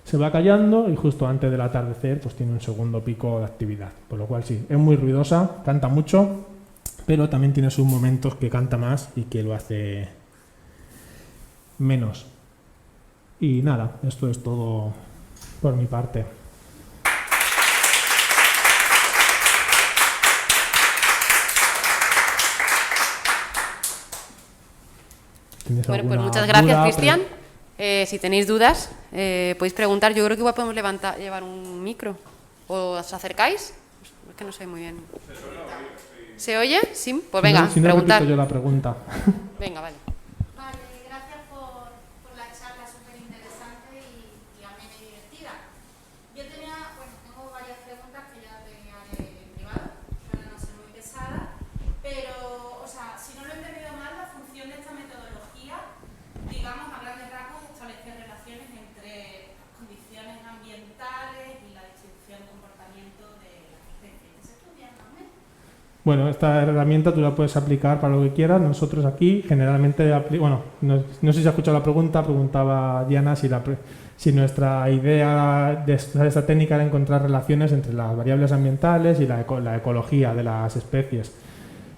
Speaker 2: se va callando y justo antes del atardecer pues tiene un segundo pico de actividad. Por lo cual sí, es muy ruidosa, canta mucho, pero también tiene sus momentos que canta más y que lo hace menos. Y nada, esto es todo por mi parte.
Speaker 1: Bueno, pues muchas gracias, Cristian. Si tenéis dudas, podéis preguntar. Yo creo que igual podemos llevar un micro. ¿O os acercáis? Es que no sé muy bien. ¿Se oye? Sí. Pues venga,
Speaker 2: si no,
Speaker 1: preguntar.
Speaker 2: Repito yo la pregunta.
Speaker 1: Venga, vale.
Speaker 5: Vale, gracias por la charla súper interesante y amena y divertida. Yo tengo varias preguntas que ya te haré en privado, para no ser muy pesada, pero, o sea, si no lo he entendido mal, la función de esta metodología, digamos, a grandes rasgos, establecer relaciones entre las condiciones ambientales y la distribución de comportamiento de las especies que se estudian también.
Speaker 2: Bueno, esta herramienta tú la puedes aplicar para lo que quieras. Nosotros aquí generalmente, no sé si has escuchado la pregunta, preguntaba Diana si nuestra idea de esta técnica era encontrar relaciones entre las variables ambientales y la ecología de las especies.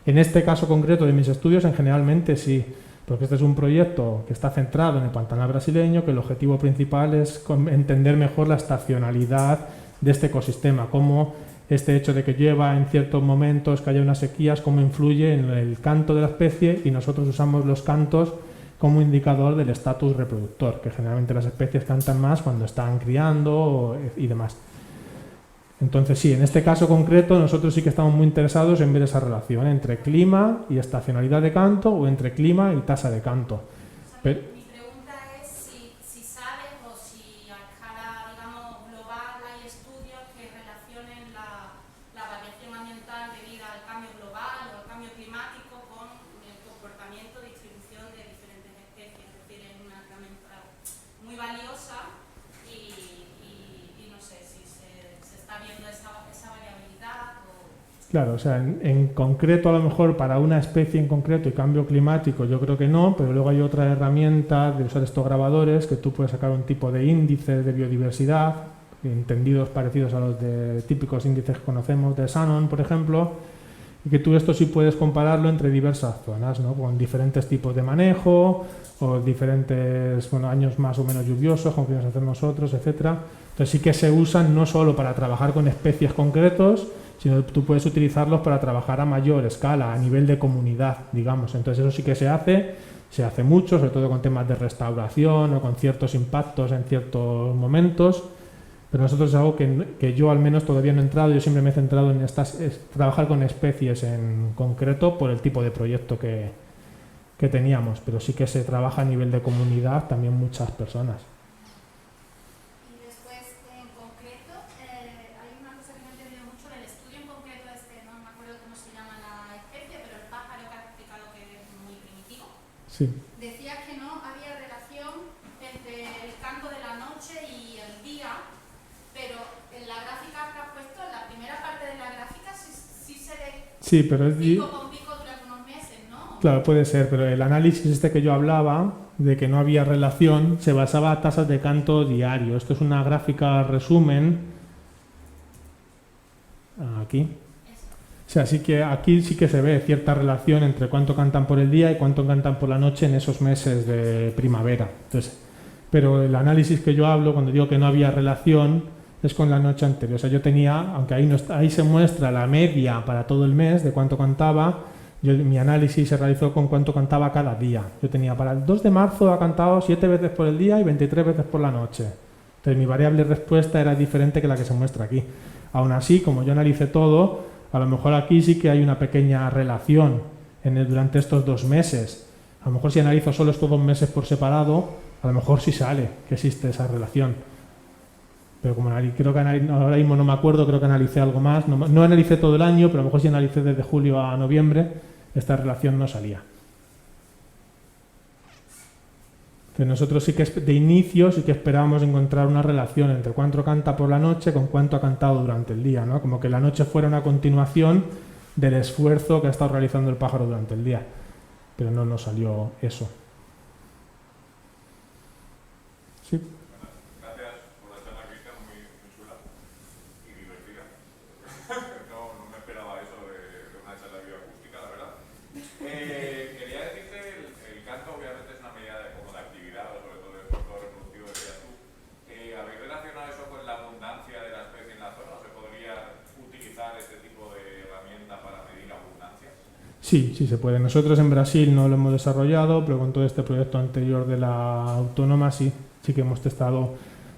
Speaker 2: En este caso concreto de mis estudios, generalmente sí, porque este es un proyecto que está centrado en el pantanal brasileño, que el objetivo principal es entender mejor la estacionalidad de este ecosistema, cómo este hecho de que llueva en ciertos momentos, que haya unas sequías, cómo influye en el canto de la especie, y nosotros usamos los cantos como indicador del estatus reproductor, que generalmente las especies cantan más cuando están criando y demás. Entonces sí, en este caso concreto nosotros sí que estamos muy interesados en ver esa relación entre clima y estacionalidad de canto, o entre clima y tasa de canto. Pero,
Speaker 5: Mi pregunta es si sabes o si a escala, digamos, global hay estudios que relacionen la variación ambiental debida al cambio global o al cambio climático con el comportamiento de distribución de diferentes especies. Es decir, es una herramienta muy valiosa y no sé si se está viendo esa variabilidad o...
Speaker 2: claro, o sea, en concreto a lo mejor para una especie en concreto y cambio climático yo creo que no, pero luego hay otra herramienta de usar estos grabadores que tú puedes sacar un tipo de índices de biodiversidad, entendidos parecidos a los de típicos índices que conocemos de Shannon, por ejemplo, y que tú esto sí puedes compararlo entre diversas zonas, ¿no? Con diferentes tipos de manejo o diferentes años más o menos lluviosos, como queremos hacer nosotros, etcétera. Entonces sí que se usan no solo para trabajar con especies concretos, sino que tú puedes utilizarlos para trabajar a mayor escala, a nivel de comunidad, digamos. Entonces eso sí que se hace mucho, sobre todo con temas de restauración o con ciertos impactos en ciertos momentos, pero nosotros es algo que yo al menos todavía no he entrado. Yo siempre me he centrado en trabajar con especies en concreto por el tipo de proyecto que teníamos, pero sí que se trabaja a nivel de comunidad también muchas personas.
Speaker 5: Y después, en concreto, hay una cosa que no he entendido mucho del estudio en concreto no me acuerdo cómo se llama la especie, pero el pájaro que has explicado que es muy primitivo.
Speaker 2: Sí.
Speaker 5: Decías que no había relación entre el canto de la noche y el día, pero en la gráfica que has puesto, en la primera parte de la gráfica, sí se ve
Speaker 2: Sí, pero es...
Speaker 5: pico con pico durante unos meses, ¿no?
Speaker 2: Claro, puede ser, pero el análisis este que yo hablaba, de que no había relación, se basaba en tasas de canto diario. Esto es una gráfica resumen. Aquí. O sea, sí que aquí sí que se ve cierta relación entre cuánto cantan por el día y cuánto cantan por la noche en esos meses de primavera. Entonces, pero el análisis que yo hablo, cuando digo que no había relación, es con la noche anterior. O sea, yo tenía, aunque ahí, no está, ahí se muestra la media para todo el mes de cuánto cantaba, mi análisis se realizó con cuánto cantaba cada día. Yo tenía para el 2 de marzo ha cantado 7 veces por el día y 23 veces por la noche. Entonces mi variable respuesta era diferente que la que se muestra aquí. Aún así, como yo analicé todo, a lo mejor aquí sí que hay una pequeña relación durante estos 2 meses. A lo mejor si analizo solo estos 2 meses por separado, a lo mejor sí sale que existe esa relación. Pero como creo que ahora mismo no me acuerdo, creo que analicé algo más. No analicé todo el año, pero a lo mejor si analicé desde julio a noviembre, esta relación no salía. Entonces nosotros sí que de inicio sí que esperábamos encontrar una relación entre cuánto canta por la noche con cuánto ha cantado durante el día, ¿no? Como que la noche fuera una continuación del esfuerzo que ha estado realizando el pájaro durante el día. Pero no nos salió eso. Sí. Sí, sí se puede. Nosotros en Brasil no lo hemos desarrollado, pero con todo este proyecto anterior de la autónoma sí que hemos testado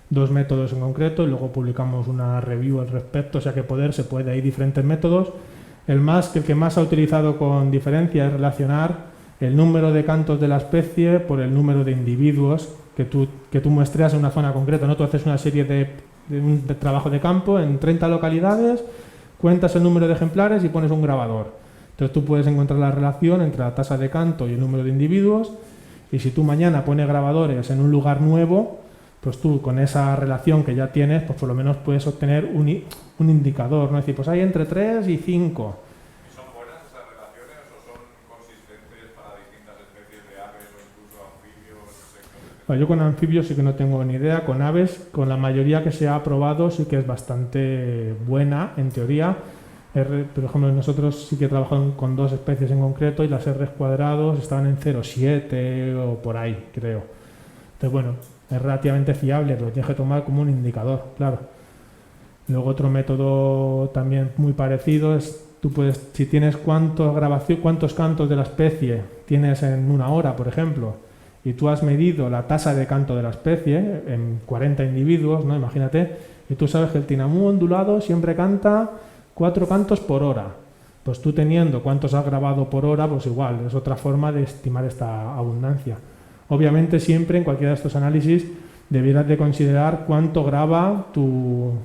Speaker 2: 2 métodos en concreto y luego publicamos una review al respecto, o sea que se puede, hay diferentes métodos. El que más ha utilizado con diferencia es relacionar el número de cantos de la especie por el número de individuos que tú muestreas en una zona concreta, ¿no? Tú haces una serie de trabajo de campo en 30 localidades, cuentas el número de ejemplares y pones un grabador. Entonces tú puedes encontrar la relación entre la tasa de canto y el número de individuos, y si tú mañana pones grabadores en un lugar nuevo, pues tú con esa relación que ya tienes, pues por lo menos puedes obtener un indicador, ¿no? Es decir, pues hay entre 3 y 5.
Speaker 6: ¿Son buenas esas relaciones o son consistentes para distintas especies de aves o incluso anfibios?
Speaker 2: Yo con anfibios sí que no tengo ni idea. Con aves, con la mayoría que se ha probado sí que es bastante buena en teoría. Por ejemplo, nosotros sí que trabajamos con 2 especies en concreto y las R's cuadrados estaban en 0,7 o por ahí, creo. Entonces, bueno, es relativamente fiable, pero tienes que tomar como un indicador, claro. Luego otro método también muy parecido es, tú puedes, si tienes cuántos cantos de la especie tienes en una hora, por ejemplo, y tú has medido la tasa de canto de la especie en 40 individuos, ¿no? Imagínate, y tú sabes que el tinamú ondulado siempre canta 4 cantos por hora. Pues tú teniendo cuántos has grabado por hora, pues igual, es otra forma de estimar esta abundancia. Obviamente siempre en cualquiera de estos análisis debieras de considerar cuánto graba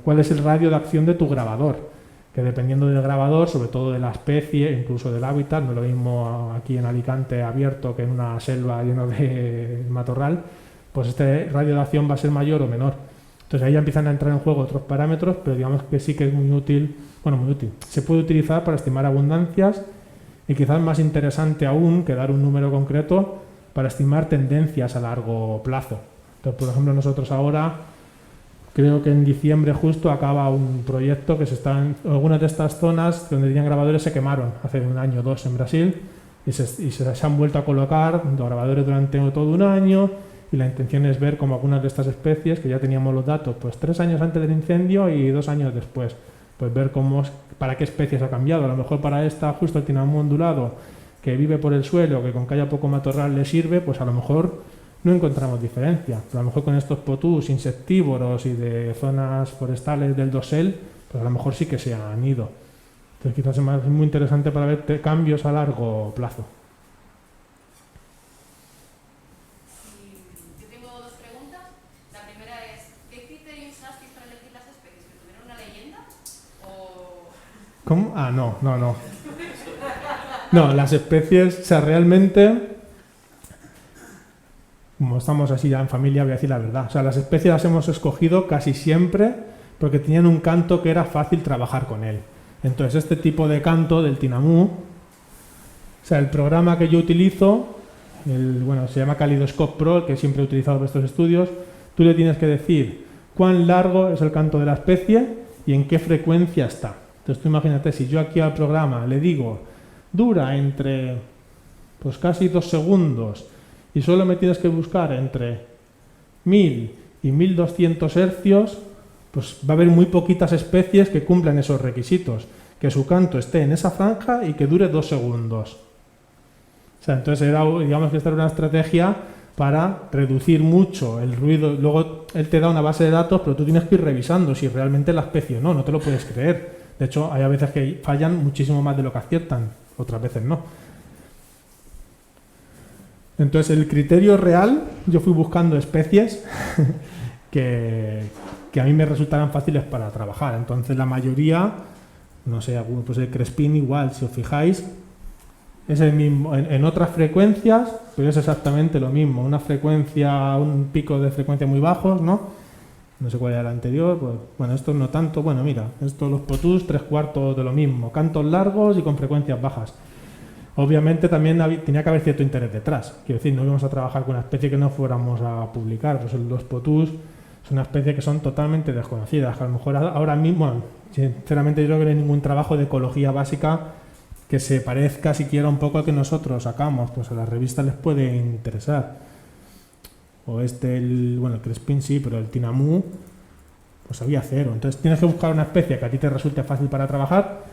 Speaker 2: cuál es el radio de acción de tu grabador, que dependiendo del grabador, sobre todo de la especie, incluso del hábitat, no es lo mismo aquí en Alicante abierto que en una selva llena de matorral, pues este radio de acción va a ser mayor o menor. Entonces ahí ya empiezan a entrar en juego otros parámetros, pero digamos que sí que es muy útil, se puede utilizar para estimar abundancias y quizás más interesante aún que dar un número concreto para estimar tendencias a largo plazo. Entonces, por ejemplo, nosotros ahora, creo que en diciembre justo acaba un proyecto que algunas de estas zonas donde tenían grabadores se quemaron hace 1 año o 2 en Brasil y se han vuelto a colocar los grabadores durante todo un año. Y la intención es ver cómo algunas de estas especies, que ya teníamos los datos, pues 3 años antes del incendio y 2 años después, pues ver para qué especies ha cambiado. A lo mejor para esta, justo el tinamú ondulado, que vive por el suelo, que con que haya poco matorral le sirve, pues a lo mejor no encontramos diferencia. Pero a lo mejor con estos potús insectívoros y de zonas forestales del dosel, pues a lo mejor sí que se han ido. Entonces quizás es muy interesante para ver cambios a largo plazo. ¿Cómo? Ah, no. No, las especies, o sea, realmente, como estamos así ya en familia, voy a decir la verdad. O sea, las especies las hemos escogido casi siempre porque tenían un canto que era fácil trabajar con él. Entonces, este tipo de canto del tinamú, o sea, el programa que yo utilizo, se llama Kaleidoscope Pro, el que siempre he utilizado para estos estudios, tú le tienes que decir cuán largo es el canto de la especie y en qué frecuencia está. Entonces tú imagínate, si yo aquí al programa le digo, dura entre pues casi 2 segundos y solo me tienes que buscar entre 1000 y 1200 hercios, pues va a haber muy poquitas especies que cumplan esos requisitos, que su canto esté en esa franja y que dure 2 segundos. O sea, entonces digamos que esta era una estrategia para reducir mucho el ruido. Luego él te da una base de datos, pero tú tienes que ir revisando si realmente la especie no te lo puedes creer. De hecho, hay a veces que fallan muchísimo más de lo que aciertan, otras veces no. Entonces, el criterio real, yo fui buscando especies que a mí me resultaran fáciles para trabajar. Entonces, la mayoría, no sé, pues el crespín igual, si os fijáis, es el mismo, en otras frecuencias, pero es exactamente lo mismo. Una frecuencia, un pico de frecuencia muy bajos, ¿no? No sé cuál era el anterior, pues, bueno, estos no tanto, bueno, mira, estos los potús, 3/4 de lo mismo, cantos largos y con frecuencias bajas. Obviamente también tenía que haber cierto interés detrás, quiero decir, no íbamos a trabajar con una especie que no fuéramos a publicar, pues los potús son una especie que son totalmente desconocidas, que a lo mejor ahora mismo, bueno, sinceramente yo creo que no hay ningún trabajo de ecología básica que se parezca siquiera un poco al que nosotros sacamos, pues a las revistas les puede interesar. O el crespín sí, pero el tinamú, pues había 0. Entonces tienes que buscar una especie que a ti te resulte fácil para trabajar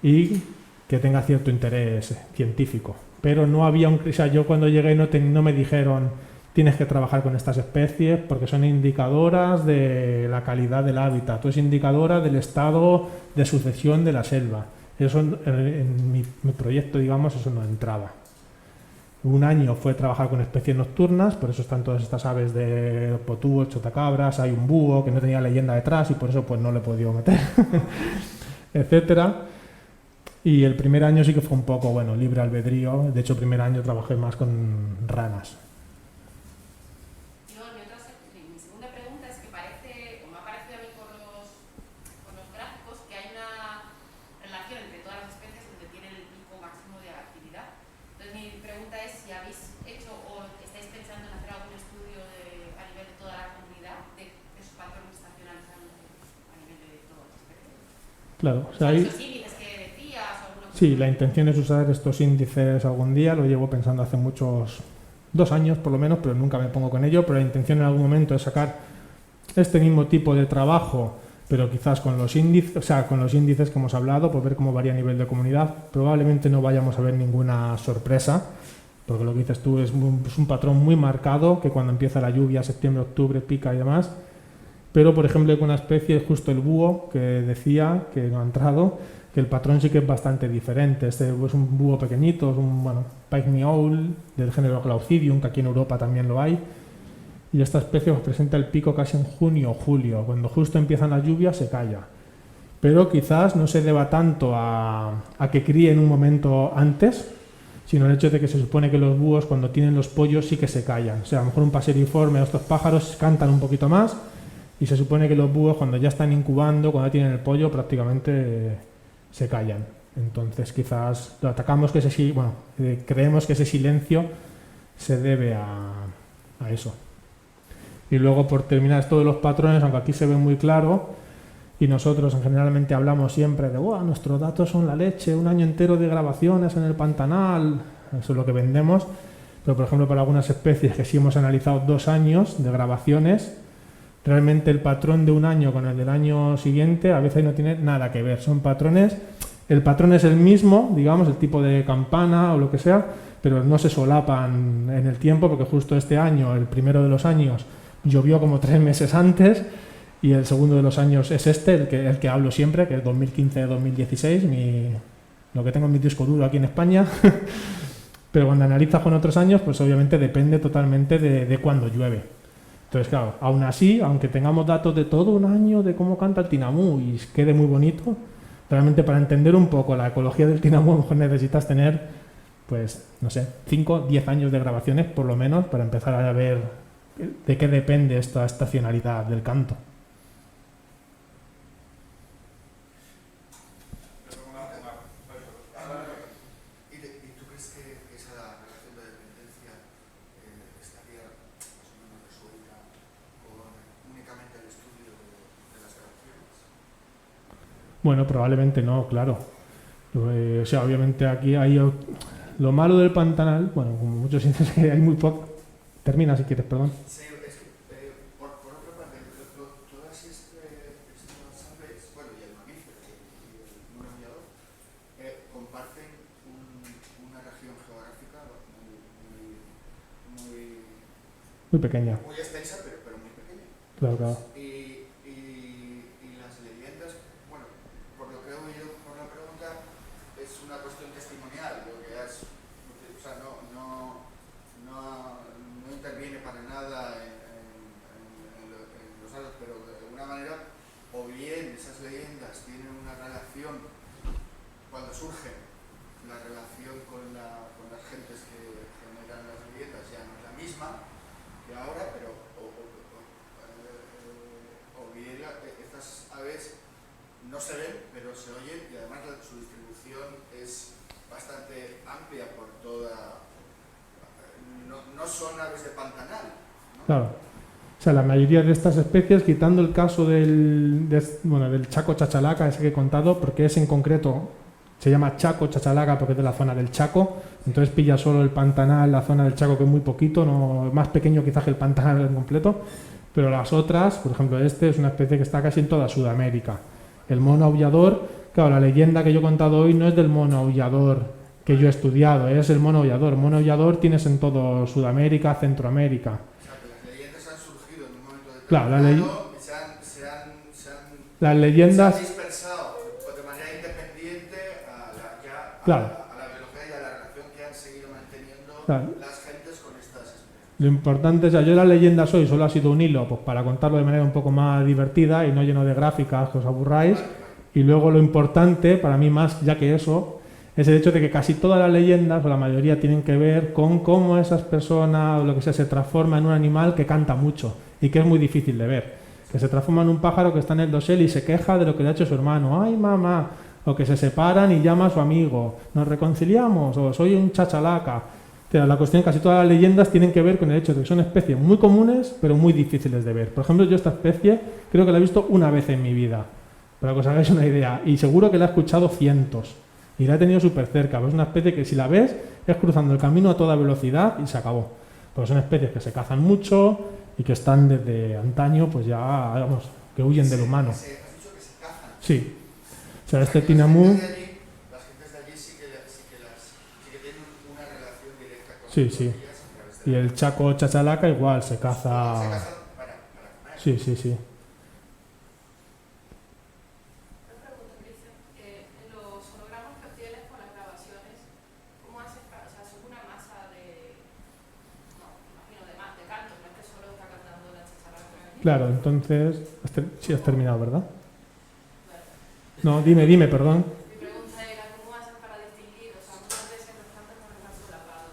Speaker 2: y que tenga cierto interés científico. Pero no había yo cuando llegué no me dijeron tienes que trabajar con estas especies porque son indicadoras de la calidad del hábitat, es indicadora del estado de sucesión de la selva. Eso en mi proyecto, digamos, eso no entraba. 1 año fue trabajar con especies nocturnas, por eso están todas estas aves de potú, chotacabras, hay un búho que no tenía leyenda detrás y por eso pues no le he podido meter, etcétera. Y el primer año sí que fue un poco, libre albedrío. De hecho, el primer año trabajé más con ranas.
Speaker 1: Mi segunda pregunta es que parece, o me ha parecido a mí por los gráficos, que hay una relación entre todas las especies donde tienen el pico máximo de actividad. Entonces mi pregunta es si habéis hecho o estáis pensando en hacer algún estudio a nivel de toda la comunidad de esos patrones estacionales a nivel de todas las especies.
Speaker 2: Claro, o sea,
Speaker 1: esos índices que decías o alguna cosa.
Speaker 2: Sí, la intención es usar estos índices algún día, lo llevo pensando hace 2 años por lo menos, pero nunca me pongo con ello, pero la intención en algún momento es sacar este mismo tipo de trabajo pero quizás con los índices, o sea, con los índices que hemos hablado, por ver cómo varía a nivel de comunidad, probablemente no vayamos a ver ninguna sorpresa, porque lo que dices tú es un patrón muy marcado, que cuando empieza la lluvia, septiembre, octubre, pica y demás. Pero, por ejemplo, con una especie, justo el búho, que decía, que no ha entrado, que el patrón sí que es bastante diferente. Este es un búho pequeñito, es un pygmy owl del género Glaucidium, que aquí en Europa también lo hay. Y esta especie os presenta el pico casi en junio o julio, cuando justo empiezan las lluvias se calla. Pero quizás no se deba tanto a que críe en un momento antes, sino el hecho de que se supone que los búhos cuando tienen los pollos sí que se callan. O sea, a lo mejor un paseriforme o estos pájaros cantan un poquito más y se supone que los búhos cuando ya están incubando, cuando ya tienen el pollo, prácticamente se callan. Entonces quizás lo atacamos creemos que ese silencio se debe a eso. Y luego, por terminar esto de los patrones, aunque aquí se ve muy claro, y nosotros generalmente hablamos siempre de nuestros datos son la leche, un año entero de grabaciones en el Pantanal, eso es lo que vendemos, pero por ejemplo para algunas especies que sí hemos analizado 2 años de grabaciones, realmente el patrón de un año con el del año siguiente a veces no tiene nada que ver, son patrones, el patrón es el mismo, digamos, el tipo de campana o lo que sea, pero no se solapan en el tiempo, porque justo este año, el primero de los años, llovió como 3 meses antes, y el segundo de los años es el que hablo siempre, que es 2015-2016, lo que tengo en mi disco duro aquí en España. Pero cuando analizas con otros años, pues obviamente depende totalmente de cuándo llueve. Entonces, claro, aún así, aunque tengamos datos de todo un año de cómo canta el tinamú y quede muy bonito, realmente para entender un poco la ecología del tinamú, a lo mejor necesitas tener, pues, no sé, 5, 10 años de grabaciones, por lo menos, para empezar a ver de qué depende esta estacionalidad del canto.
Speaker 7: ¿Y tú crees que esa relación de dependencia estaría más o menos resuelta con únicamente el estudio de las grabaciones?
Speaker 2: Bueno, probablemente no, claro. O sea, obviamente aquí hay lo malo del Pantanal, bueno, como muchos dicen que hay muy poco. Termina si quieres, perdón.
Speaker 7: Sí, es que por otra parte, todas estas aves, bueno, y el mamífero y el mono aullador, comparten una región geográfica
Speaker 2: Muy pequeña.
Speaker 7: muy extensa, pero muy pequeña.
Speaker 2: Claro, claro.
Speaker 7: Y las leyendas, bueno, por lo que he oído por la pregunta, es una cuestión testimonial, lo que has, o sea, no interviene para nada en los datos, pero de alguna manera, o bien esas leyendas tienen una relación, cuando surgen, la relación con las gentes que generan las leyendas ya no es la misma que ahora, pero o bien estas aves no se ven, pero se oyen, y además su distribución es bastante amplia por toda. No son aves de Pantanal, ¿no?
Speaker 2: Claro. O sea, la mayoría de estas especies, quitando el caso del chaco chachalaca, ese que he contado, porque es en concreto, se llama chaco chachalaca porque es de la zona del Chaco, entonces pilla solo el Pantanal, la zona del Chaco, que es muy poquito, más pequeño quizás que el Pantanal en completo, pero las otras, por ejemplo es una especie que está casi en toda Sudamérica. El mono aullador, claro, la leyenda que yo he contado hoy no es del mono aullador que yo he estudiado, es el mono aullador. Mono aullador tienes en todo Sudamérica, Centroamérica.
Speaker 7: O sea, que las leyendas han surgido en un momento determinado,
Speaker 2: Claro,
Speaker 7: las
Speaker 2: leyendas
Speaker 7: se han dispersado de manera independiente a la biología y a la relación que han seguido manteniendo las gentes con estas especies.
Speaker 2: Lo importante es, yo las leyendas hoy solo ha sido un hilo, pues para contarlo de manera un poco más divertida y no lleno de gráficas que os aburráis. Y luego lo importante, para mí más ya que eso, es el hecho de que casi todas las leyendas, o la mayoría, tienen que ver con cómo esas personas o lo que sea se transforma en un animal que canta mucho y que es muy difícil de ver. Que se transforma en un pájaro que está en el dosel y se queja de lo que le ha hecho su hermano. ¡Ay, mamá! O que se separan y llama a su amigo. ¿Nos reconciliamos? O soy un chachalaca. La cuestión, casi todas las leyendas tienen que ver con el hecho de que son especies muy comunes, pero muy difíciles de ver. Por ejemplo, yo esta especie creo que la he visto una vez en mi vida, para que os hagáis una idea. Y seguro que la he escuchado cientos. Y la he tenido súper cerca. Es una especie que si la ves es cruzando el camino a toda velocidad y se acabó. Pues son especies que se cazan mucho y que están desde antaño, pues ya, vamos, que huyen del humano.
Speaker 7: ¿Has dicho
Speaker 2: Sí. O sea, este Tinamú...
Speaker 7: Las gentes de allí sí que tienen una relación directa con
Speaker 2: Sí,
Speaker 7: ellas
Speaker 2: sí.
Speaker 7: a través
Speaker 2: Y
Speaker 7: de
Speaker 2: el Chaco Chachalaca igual se caza...
Speaker 7: se casan para comer.
Speaker 2: Sí, sí, sí.
Speaker 1: Una pregunta, Cristian. En los sonogramas que obtienes con las grabaciones, ¿cómo haces para, o sea, son una masa de, no, imagino de cantos, no es que solo está cantando la chacharaca?
Speaker 2: Claro, entonces... Sí, has terminado, ¿verdad? No, dime, perdón.
Speaker 1: Mi pregunta era, ¿cómo haces para distinguir? O sea, muchas veces los cantos no están solapados.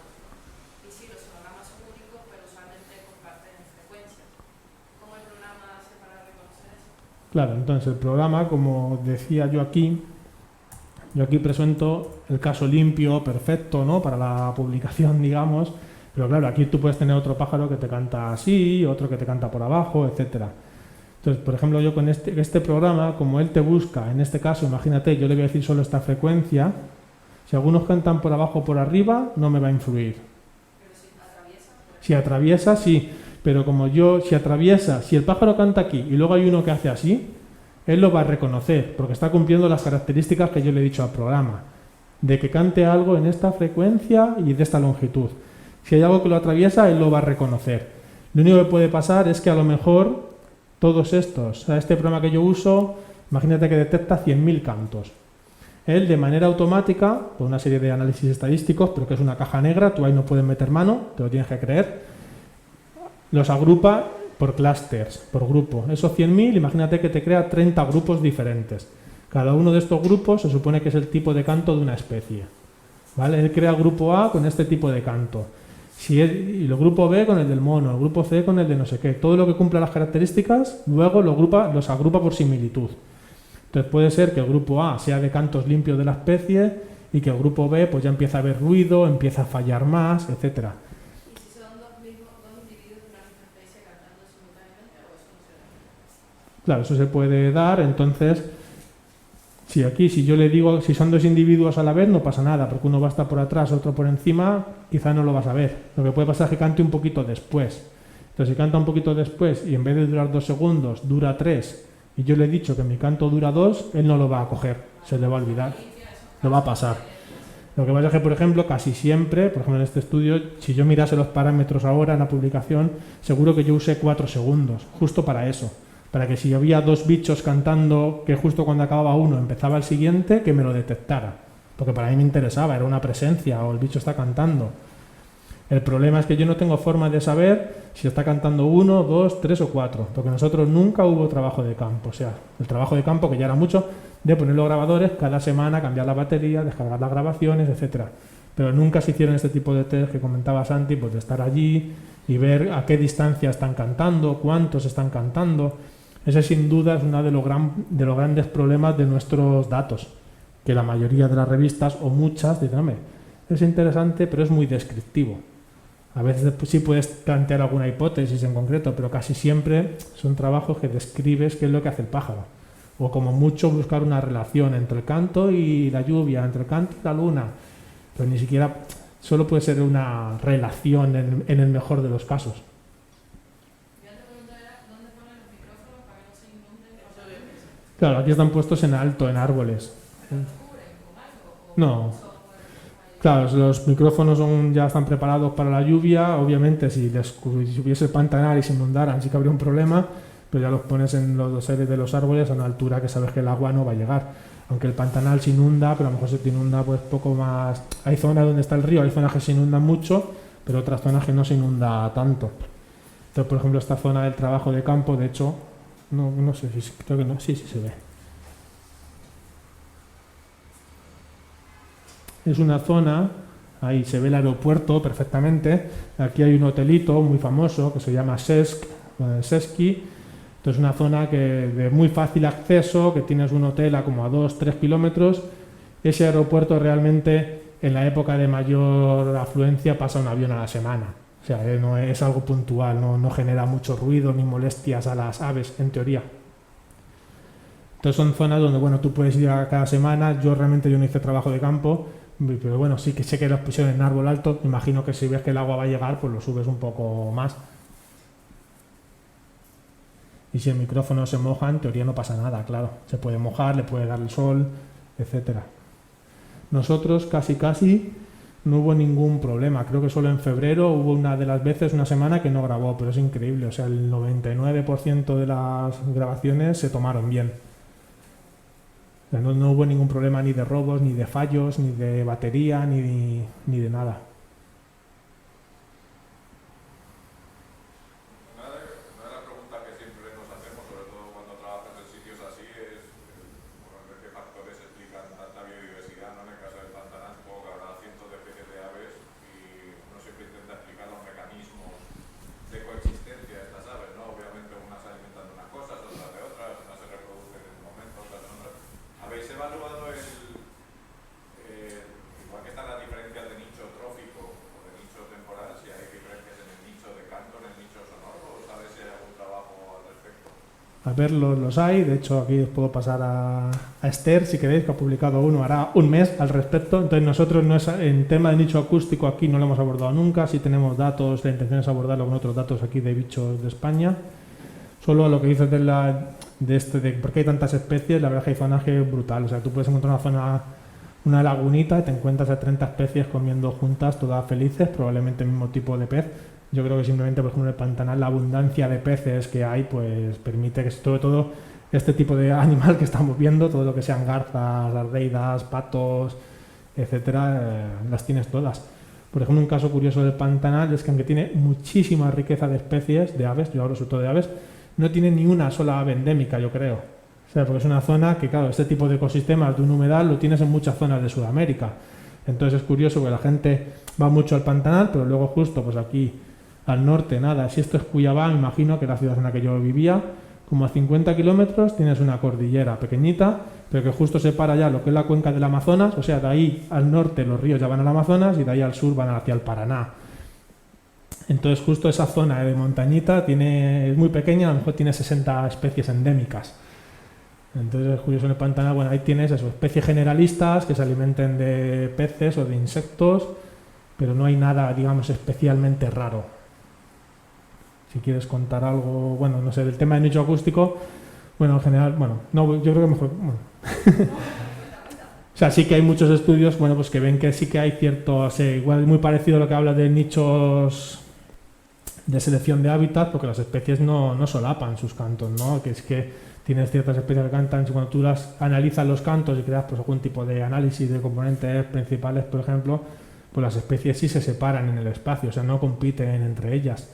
Speaker 1: Y sí, los sonogramas son únicos, pero usualmente comparten frecuencias. ¿Cómo el programa hace para reconocer eso?
Speaker 2: Claro, entonces el programa, como decía yo aquí presento el caso limpio, perfecto, ¿no? Para la publicación, digamos. Pero claro, aquí tú puedes tener otro pájaro que te canta así, otro que te canta por abajo, etcétera. Entonces, por ejemplo, yo con este programa, como él te busca, en este caso, imagínate, yo le voy a decir solo esta frecuencia, si algunos cantan por abajo o por arriba, no me va a influir.
Speaker 1: Pero si atraviesa, pues...
Speaker 2: Si atraviesa, sí, pero como si el pájaro canta aquí y luego hay uno que hace así, él lo va a reconocer, porque está cumpliendo las características que yo le he dicho al programa, de que cante algo en esta frecuencia y de esta longitud. Si hay algo que lo atraviesa, él lo va a reconocer. Lo único que puede pasar es que a lo mejor todos estos, o sea, este programa que yo uso, imagínate que detecta 100.000 cantos. Él, de manera automática, por una serie de análisis estadísticos, pero que es una caja negra, tú ahí no puedes meter mano, te lo tienes que creer, los agrupa por clústeres, por grupo. Esos 100.000, imagínate que te crea 30 grupos diferentes. Cada uno de estos grupos se supone que es el tipo de canto de una especie. ¿Vale? Él crea el grupo A con este tipo de canto. Y el grupo B con el del mono, el grupo C con el de no sé qué. Todo lo que cumpla las características, luego los agrupa por similitud. Entonces puede ser que el grupo A sea de cantos limpios de la especie y que el grupo B pues ya empieza a haber ruido, empieza a fallar más, etcétera.
Speaker 1: ¿Y si son dos individuos de una misma especie cantando simultáneamente o eso no se da?
Speaker 2: Claro, eso se puede dar, entonces... Si yo le digo, si son dos individuos a la vez, no pasa nada, porque uno va a estar por atrás, otro por encima, quizá no lo vas a ver. Lo que puede pasar es que cante un poquito después. Entonces, si canta un poquito después y en vez de durar 2 segundos, dura 3, y yo le he dicho que mi canto dura 2, él no lo va a coger, se le va a olvidar, lo va a pasar. Lo que pasa es que, por ejemplo, casi siempre, por ejemplo en este estudio, si yo mirase los parámetros ahora en la publicación, seguro que yo usé 4 segundos, justo para eso. Para que si había 2 bichos cantando, que justo cuando acababa uno empezaba el siguiente, que me lo detectara. Porque para mí me interesaba, era una presencia o el bicho está cantando. El problema es que yo no tengo forma de saber si está cantando 1, 2, 3 o 4, porque nosotros nunca hubo trabajo de campo. O sea, el trabajo de campo, que ya era mucho, de poner los grabadores cada semana, cambiar la batería, descargar las grabaciones, etcétera. Pero nunca se hicieron este tipo de test que comentaba Santi, pues de estar allí y ver a qué distancia están cantando, cuántos están cantando. Ese sin duda es uno de los grandes problemas de nuestros datos, que la mayoría de las revistas, o muchas, dicen, hombre, es interesante, pero es muy descriptivo. A veces sí puedes plantear alguna hipótesis en concreto, pero casi siempre son trabajos que describes qué es lo que hace el pájaro. O como mucho buscar una relación entre el canto y la lluvia, entre el canto y la luna. Pero ni siquiera, solo puede ser una relación en el mejor de los casos. Claro, aquí están puestos en alto, en árboles. No. Claro, los micrófonos ya están preparados para la lluvia. Obviamente, si hubiese el pantanal y se inundaran, sí que habría un problema, pero ya los pones en los doseles de los árboles a una altura que sabes que el agua no va a llegar. Aunque el pantanal se inunda, pero a lo mejor se te inunda pues poco más. Hay zonas donde está el río, hay zonas que se inundan mucho, pero otras zonas que no se inunda tanto. Entonces, por ejemplo, esta zona del trabajo de campo, de hecho, no sé, creo que no, sí se ve. Es una zona, ahí se ve el aeropuerto perfectamente. Aquí hay un hotelito muy famoso que se llama Sesky. Entonces es una zona de muy fácil acceso, que tienes un hotel a como a 2-3 kilómetros. Ese aeropuerto realmente en la época de mayor afluencia pasa un avión a la semana. O sea, no es algo puntual, no genera mucho ruido ni molestias a las aves, en teoría. Entonces son zonas donde, bueno, tú puedes ir a cada semana. Yo no hice trabajo de campo, pero bueno, sí que sé que los pusieron en árbol alto. Imagino que si ves que el agua va a llegar, pues lo subes un poco más. Y si el micrófono se moja, en teoría no pasa nada, claro. Se puede mojar, le puede dar el sol, etcétera. Nosotros casi no hubo ningún problema. Creo que solo en febrero hubo una de las veces, una semana, que no grabó, pero es increíble. O sea, el 99% de las grabaciones se tomaron bien. O sea, no hubo ningún problema ni de robos, ni de fallos, ni de batería, ni de nada.
Speaker 6: Una de las preguntas que siempre nos hacemos, sobre todo cuando trabajas en sitios así, es bueno, qué factores explican tanta biodiversidad, ¿no? En el caso del Pantanal, supongo que habrá cientos de especies de aves y uno siempre intenta explicar los mecanismos de coexistencia de estas aves, ¿no? Obviamente unas se alimentan de unas cosas, otras de otras, unas se reproducen en un momento, otras en otras. ¿Habéis evaluado igual que están las diferencias de nicho trófico o de nicho temporal, si hay diferencias en el nicho de canto, en el nicho sonoro, o sabes si hay algún trabajo al respecto?
Speaker 2: A ver, los hay. De hecho, aquí os puedo pasar a Esther, si queréis, que ha publicado uno, hará un mes al respecto. Entonces nosotros en tema de nicho acústico aquí no lo hemos abordado nunca. Si tenemos datos, la intención es abordarlo con otros datos aquí de bichos de España. Solo lo que dices de por qué hay tantas especies, la verdad es que hay zonaje brutal. O sea, tú puedes encontrar una zona, una lagunita, y te encuentras a 30 especies comiendo juntas, todas felices, probablemente el mismo tipo de pez. Yo creo que simplemente, por ejemplo, en el Pantanal, la abundancia de peces que hay, pues permite que sobre todo este tipo de animal que estamos viendo, todo lo que sean garzas, ardeidas, patos, etcétera, las tienes todas. Por ejemplo, un caso curioso del Pantanal es que aunque tiene muchísima riqueza de especies, de aves, yo hablo sobre todo de aves, no tiene ni una sola ave endémica, yo creo. O sea, porque es una zona que, claro, este tipo de ecosistemas de un humedal lo tienes en muchas zonas de Sudamérica. Entonces es curioso que la gente va mucho al Pantanal, pero luego justo pues aquí al norte nada. Si esto es Cuyabá, me imagino que la ciudad en la que yo vivía, como a 50 kilómetros tienes una cordillera pequeñita, pero que justo separa ya lo que es la cuenca del Amazonas. O sea, de ahí al norte los ríos ya van al Amazonas y de ahí al sur van hacia el Paraná. Entonces justo esa zona de montañita es muy pequeña, a lo mejor tiene 60 especies endémicas. Entonces es curioso en el Pantanal, bueno, ahí tienes eso, especies generalistas que se alimenten de peces o de insectos, pero no hay nada, digamos, especialmente raro. Si quieres contar algo, bueno, no sé, del tema de nicho acústico, bueno, en general, bueno, no, yo creo que mejor, bueno. O sea, sí que hay muchos estudios, bueno, pues que ven que sí que hay cierto, o sea, igual muy parecido a lo que habla de nichos de selección de hábitat, porque las especies no solapan sus cantos, ¿no? Que es que tienes ciertas especies que cantan, y cuando tú las analizas los cantos y creas pues algún tipo de análisis de componentes principales, por ejemplo, pues las especies sí se separan en el espacio, o sea, no compiten entre ellas.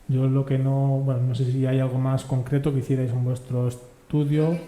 Speaker 2: Yo lo que no, bueno, no sé si hay algo más concreto que hicierais en vuestro estudio.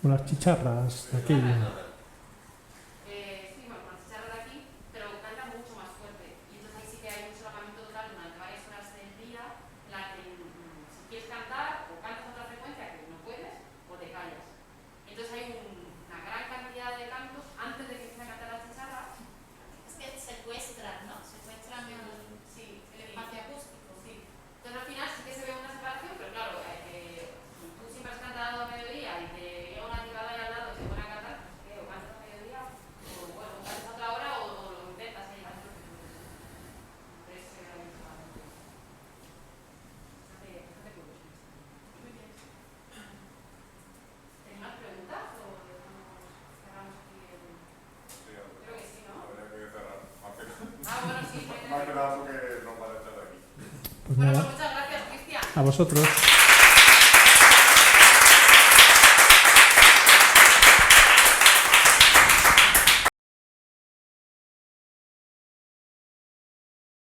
Speaker 2: Las chicharras de aquí.
Speaker 5: Una gran cantidad de cantos antes de que empiece a cantar la chicharra. Es que se cuesta.
Speaker 2: A vosotros.